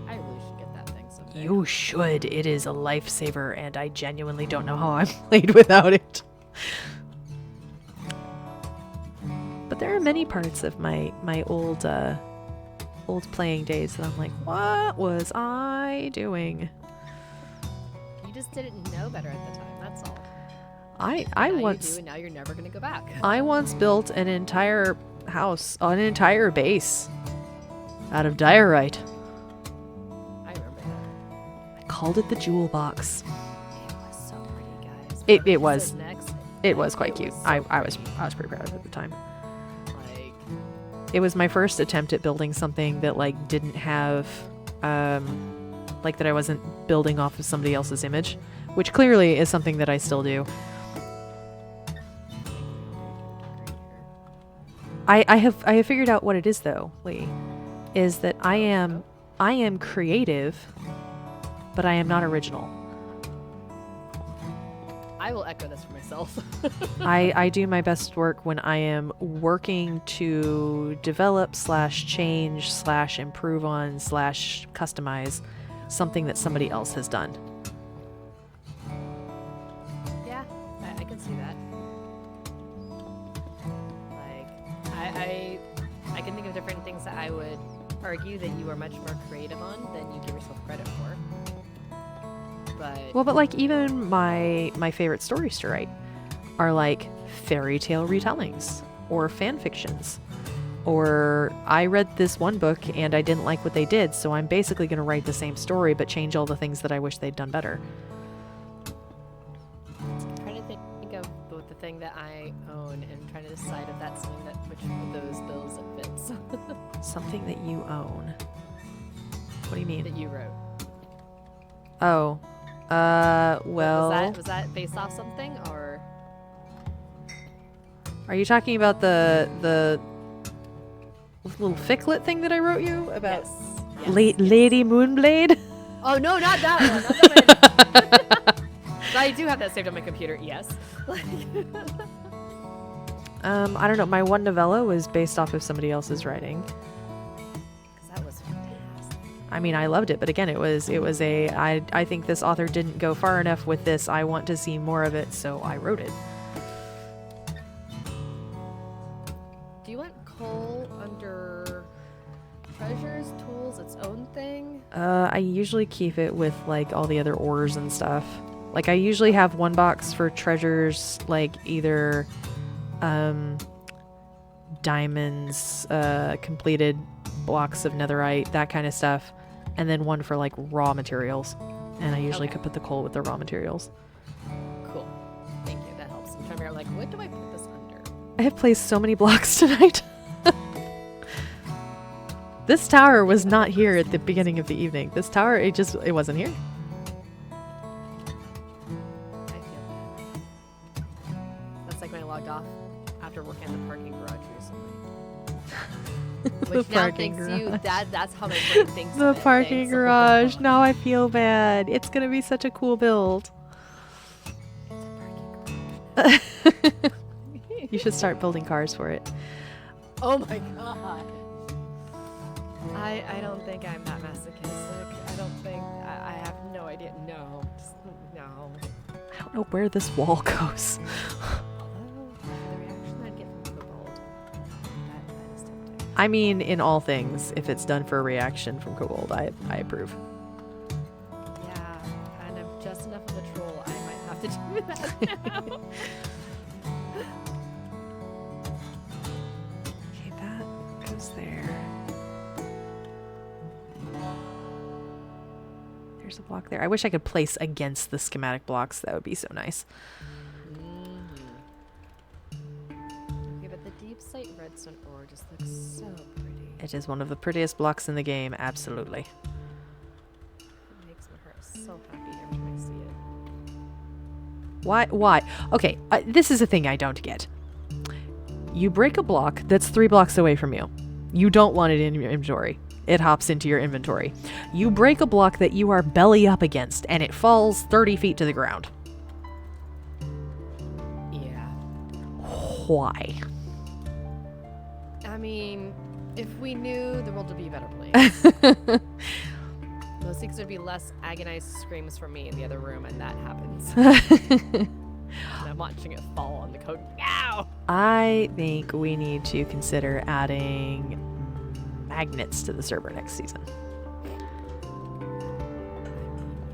S2: I really should get that thing someday.
S1: You should. It is a lifesaver, and I genuinely don't know how I'm played without it. But there are many parts of my old playing days that I'm like, what was I doing?
S2: You just didn't know better at the time, that's all.
S1: I
S2: Now
S1: once
S2: you do, and now you're never going to go back.
S1: I once built an entire house, an entire base out of diorite.
S2: I remember that.
S1: I called it the Jewel Box.
S2: It was so pretty, guys.
S1: It
S2: Where
S1: was.
S2: sit next,
S1: It was quite
S2: it
S1: cute.
S2: was so
S1: I was
S2: pretty.
S1: pretty proud of it at the time.
S2: Like,
S1: It was my first attempt at building something that like didn't have like that I wasn't building off of somebody else's image, which clearly is something that I still do. I have figured out what it is though, Lee, is that I am creative, but I am not original.
S2: I will echo this for myself.
S1: I do my best work when I am working to develop / change / improve on / customize something that somebody else has done.
S2: Yeah, I can see that. Like, I can think of different things that I would argue that you are much more creative on than you give yourself credit for. But
S1: Well, but like even my favorite stories to write are like fairy tale retellings or fan fictions. Or I read this one book and I didn't like what they did, so I'm basically going to write the same story but change all the things that I wish they'd done better.
S2: I'm trying to think of the thing that I own and trying to decide if that's something that which of those bills it fits.
S1: Something that you own. What do you mean?
S2: That you wrote.
S1: Oh. Well,
S2: Was that based off something, or
S1: are you talking about the little ficlet thing that I wrote you about?
S2: Yes.
S1: Lady Moonblade?
S2: Oh no, not that one. Not that one. I do have that saved on my computer. Yes.
S1: I don't know. My one novella was based off of somebody else's writing.
S2: That was fantastic.
S1: I mean, I loved it, but again, I think this author didn't go far enough with this. I want to see more of it, so I wrote it.
S2: Do you want coal under treasures, tools, its own thing?
S1: I usually keep it with like all the other ores and stuff. Like I usually have one box for treasures, like either diamonds, completed blocks of netherite, that kind of stuff, and then one for like raw materials. And I usually could put the coal with the raw materials.
S2: Cool. Thank you. That helps. I'm trying to figure out like what do I put this under?
S1: I have placed so many blocks tonight. This tower was not here at the beginning of the evening. This tower, it wasn't here.
S2: I feel bad. That's like when I logged off after working at the parking garage recently.
S1: The
S2: Which now
S1: parking
S2: thinks you
S1: garage.
S2: that's how my brain thinks
S1: The
S2: of it.
S1: parking
S2: Thanks.
S1: garage. Now I feel bad. It's gonna be such a cool build. You should start building cars for it.
S2: Oh my god. I don't think I'm that masochistic. I don't think I have no idea. No. Just, no.
S1: I don't know where this wall goes.
S2: Although the reaction I'd get from Kobold, that is tempting.
S1: I mean, in all things, if it's done for a reaction from Kobold, I approve.
S2: Yeah, and I'm just enough of a troll. I might have to do that now.
S1: Okay, that goes there. There's a block there. I wish I could place against the schematic blocks. That would be so nice.
S2: Okay, but the deep slate redstone ore just looks so pretty.
S1: It is one of the prettiest blocks in the game, absolutely.
S2: It makes my heart so happy every time I see it.
S1: Why? Okay, this is a thing I don't get. You break a block that's 3 blocks away from you. You don't want it in your inventory. It hops into your inventory. You break a block that you are belly up against, and it falls 30 feet to the ground.
S2: Yeah.
S1: Why?
S2: I mean, if we knew, the world would be a better place. Those things would be less agonized screams from me in the other room, and that happens. And I'm watching it fall on the code. Ow!
S1: I think we need to consider adding magnets to the server next season.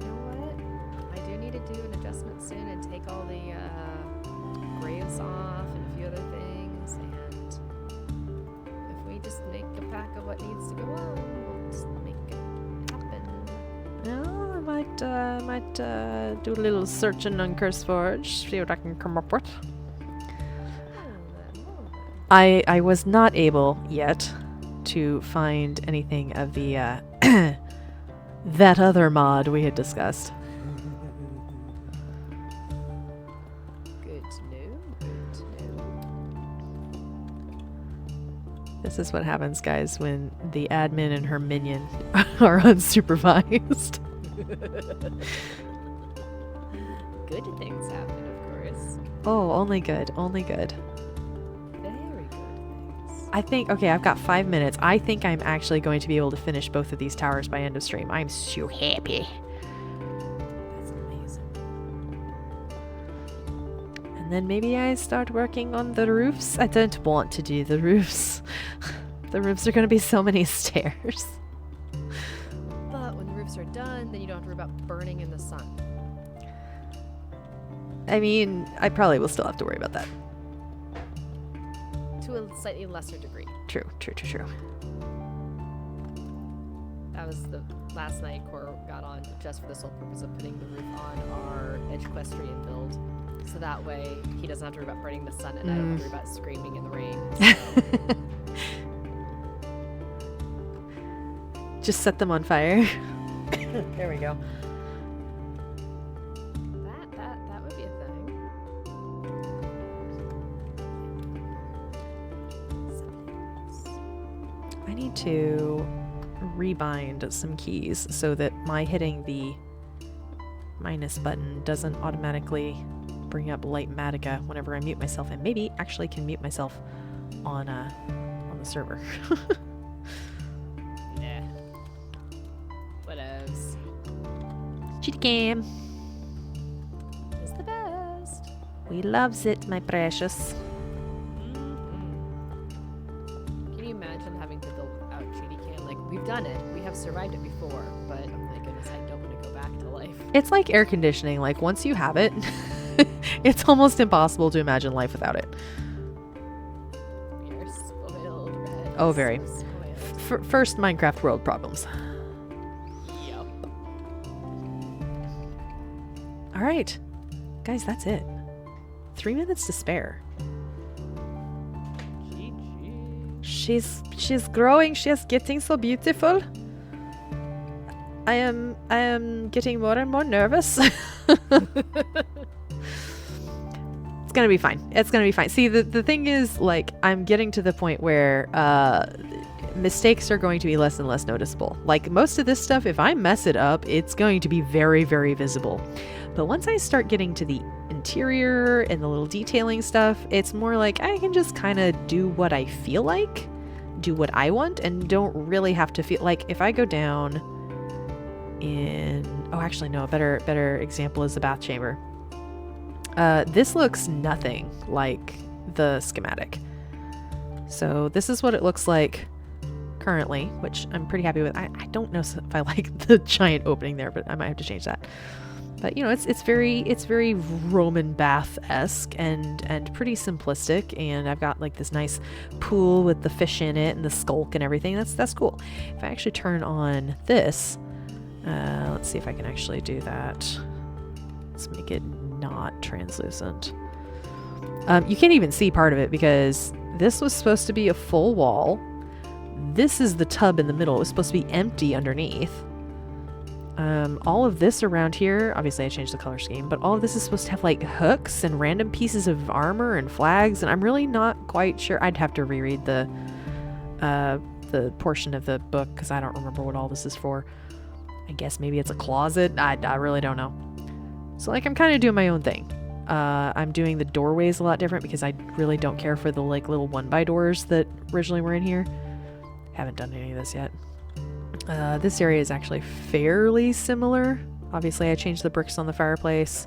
S2: You know what? I do need to do an adjustment soon and take all the graves off and a few other things. And if we just make a pack of what needs to go on, we'll just make it happen.
S1: Well, I might do a little searching on CurseForge, see what I can come up with. I was not able yet to find anything of the that other mod we had discussed.
S2: Good to know. Good to know.
S1: This is what happens, guys, when the admin and her minion are unsupervised.
S2: Good things happen, of course.
S1: Oh, only good, only good.
S2: Very good things.
S1: I think, okay, I've got 5 minutes. I think I'm actually going to be able to finish both of these towers by end of stream. I'm so happy.
S2: That's amazing.
S1: And then maybe I start working on the roofs. I don't want to do the roofs. The roofs are going to be so many stairs.
S2: But when the roofs are done, then you don't have to worry about burning in the sun.
S1: I mean, I probably will still have to worry about that.
S2: To a slightly lesser degree.
S1: True, true, true, true.
S2: That was the last night Core got on just for the sole purpose of putting the roof on our Edgequestrian build. So that way he doesn't have to worry about burning the sun and I don't have to worry about screaming in the rain. So.
S1: Just set them on fire. There we go.
S2: That would be a thing.
S1: I need to rebind some keys so that my hitting the minus button doesn't automatically bring up Light Matica whenever I mute myself, and maybe actually can mute myself on the server.
S2: Nah. Whatevs.
S1: Cheat cam.
S2: It's the best.
S1: We loves it, my precious.
S2: Can you imagine having to build without cheaty cam? Like, we've done it. We have survived it before, but oh my goodness, I don't want to go back to life.
S1: It's like air conditioning. Like, once you have it, it's almost impossible to imagine life without it.
S2: You're spoiled, Red.
S1: Oh, very.
S2: So spoiled.
S1: First Minecraft world problems.
S2: Yup.
S1: All right. Guys, that's it. 3 minutes to spare.
S2: GG.
S1: she's growing. She's getting so beautiful. I am getting more and more nervous. It's gonna be fine. It's gonna be fine. See, the thing is, like, I'm getting to the point where mistakes are going to be less and less noticeable. Like, most of this stuff, if I mess it up, it's going to be very, very visible. But once I start getting to the interior and the little detailing stuff, it's more like I can just kind of do what I feel like, do what I want, and don't really have to feel like if I go down in, oh, actually no, a better example is the bath chamber. This looks nothing like the schematic. So this is what it looks like currently, which I'm pretty happy with. I don't know if I like the giant opening there, but I might have to change that. But you know, it's very Roman bath-esque and pretty simplistic. And I've got like this nice pool with the fish in it and the skulk and everything. That's cool. If I actually turn on this, let's see if I can actually do that. Let's make it not translucent. You can't even see part of it because this was supposed to be a full wall. This is the tub in the middle. It was supposed to be empty underneath. All of this around here, obviously I changed the color scheme, but all of this is supposed to have like hooks and random pieces of armor and flags, and I'm really not quite sure. I'd have to reread the portion of the book because I don't remember what all this is for. I guess maybe it's a closet. I really don't know. So like I'm kind of doing my own thing. I'm doing the doorways a lot different because I really don't care for the like little 1x doors that originally were in here. Haven't done any of this yet. This area is actually fairly similar. Obviously I changed the bricks on the fireplace.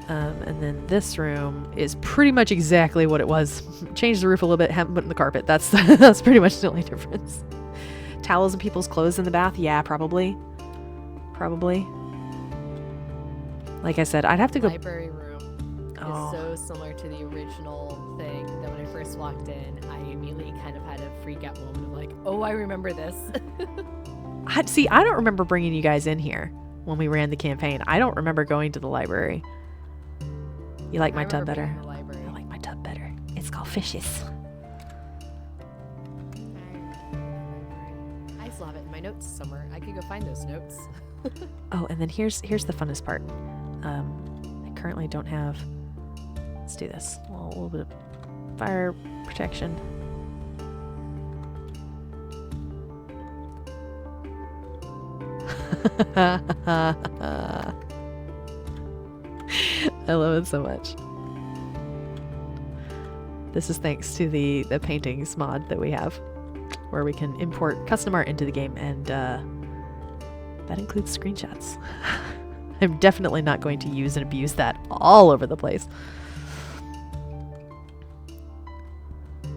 S1: And then this room is pretty much exactly what it was. Changed the roof a little bit, haven't put in the carpet. That's that's pretty much the only difference. Towels and people's clothes in the bath? Yeah, probably. Probably. Like I said, I'd have to go...
S2: Library room is so similar to the original thing that when I first walked in, I immediately kind of had a freak out moment of like, oh, I remember this.
S1: See, I don't remember bringing you guys in here when we ran the campaign. I don't remember going to the library. You like my tub better? I like my tub better. It's called Fishes.
S2: I still have it in my notes somewhere. I could go find those notes.
S1: Oh, and then here's the funnest part. I currently don't have... Let's do this. A little bit of fire protection. I love it so much. This is thanks to the paintings mod that we have, where we can import custom art into the game, and that includes screenshots. I'm definitely not going to use and abuse that all over the place.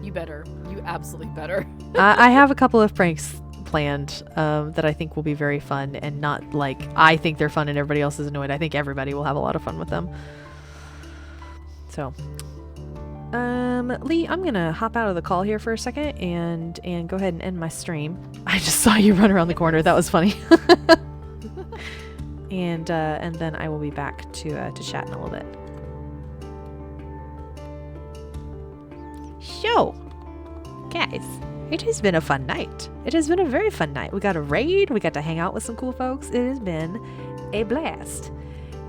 S2: You better. You absolutely better.
S1: I have a couple of pranks planned that I think will be very fun, and not like I think they're fun and everybody else is annoyed. I think everybody will have a lot of fun with them. So, Lee, I'm gonna hop out of the call here for a second and go ahead and end my stream. I just saw you run around the corner. That was funny. And then I will be back to chat in a little bit. So, guys, it has been a fun night. It has been a very fun night. We got a raid. We got to hang out with some cool folks. It has been a blast.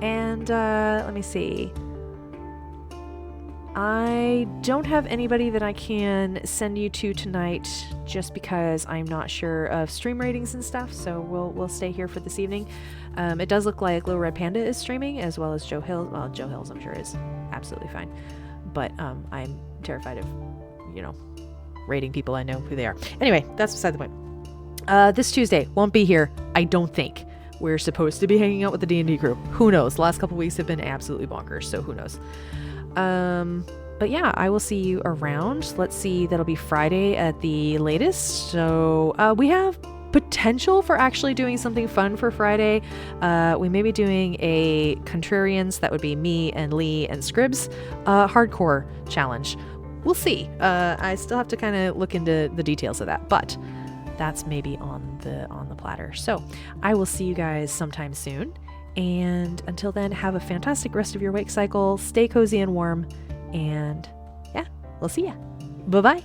S1: And let me see. I don't have anybody that I can send you to tonight just because I'm not sure of stream ratings and stuff, so we'll stay here for this evening. It does look like Little Red Panda is streaming, as well as Joe Hills. Well, Joe Hills I'm sure is absolutely fine, but I'm terrified of, rating people I know who they are. Anyway, that's beside the point. This Tuesday won't be here, I don't think. We're supposed to be hanging out with the D&D group. Who knows? The last couple weeks have been absolutely bonkers, so who knows? But yeah, I will see you around. Let's see, that'll be Friday at the latest. So we have potential for actually doing something fun for Friday. We may be doing a Contrarians, that would be me and Lee and Scribs, hardcore challenge. We'll see. I still have to kind of look into the details of that, but that's maybe on the platter. So I will see you guys sometime soon. And until then, have a fantastic rest of your wake cycle. Stay cozy and warm. And yeah, we'll see ya. Bye-bye.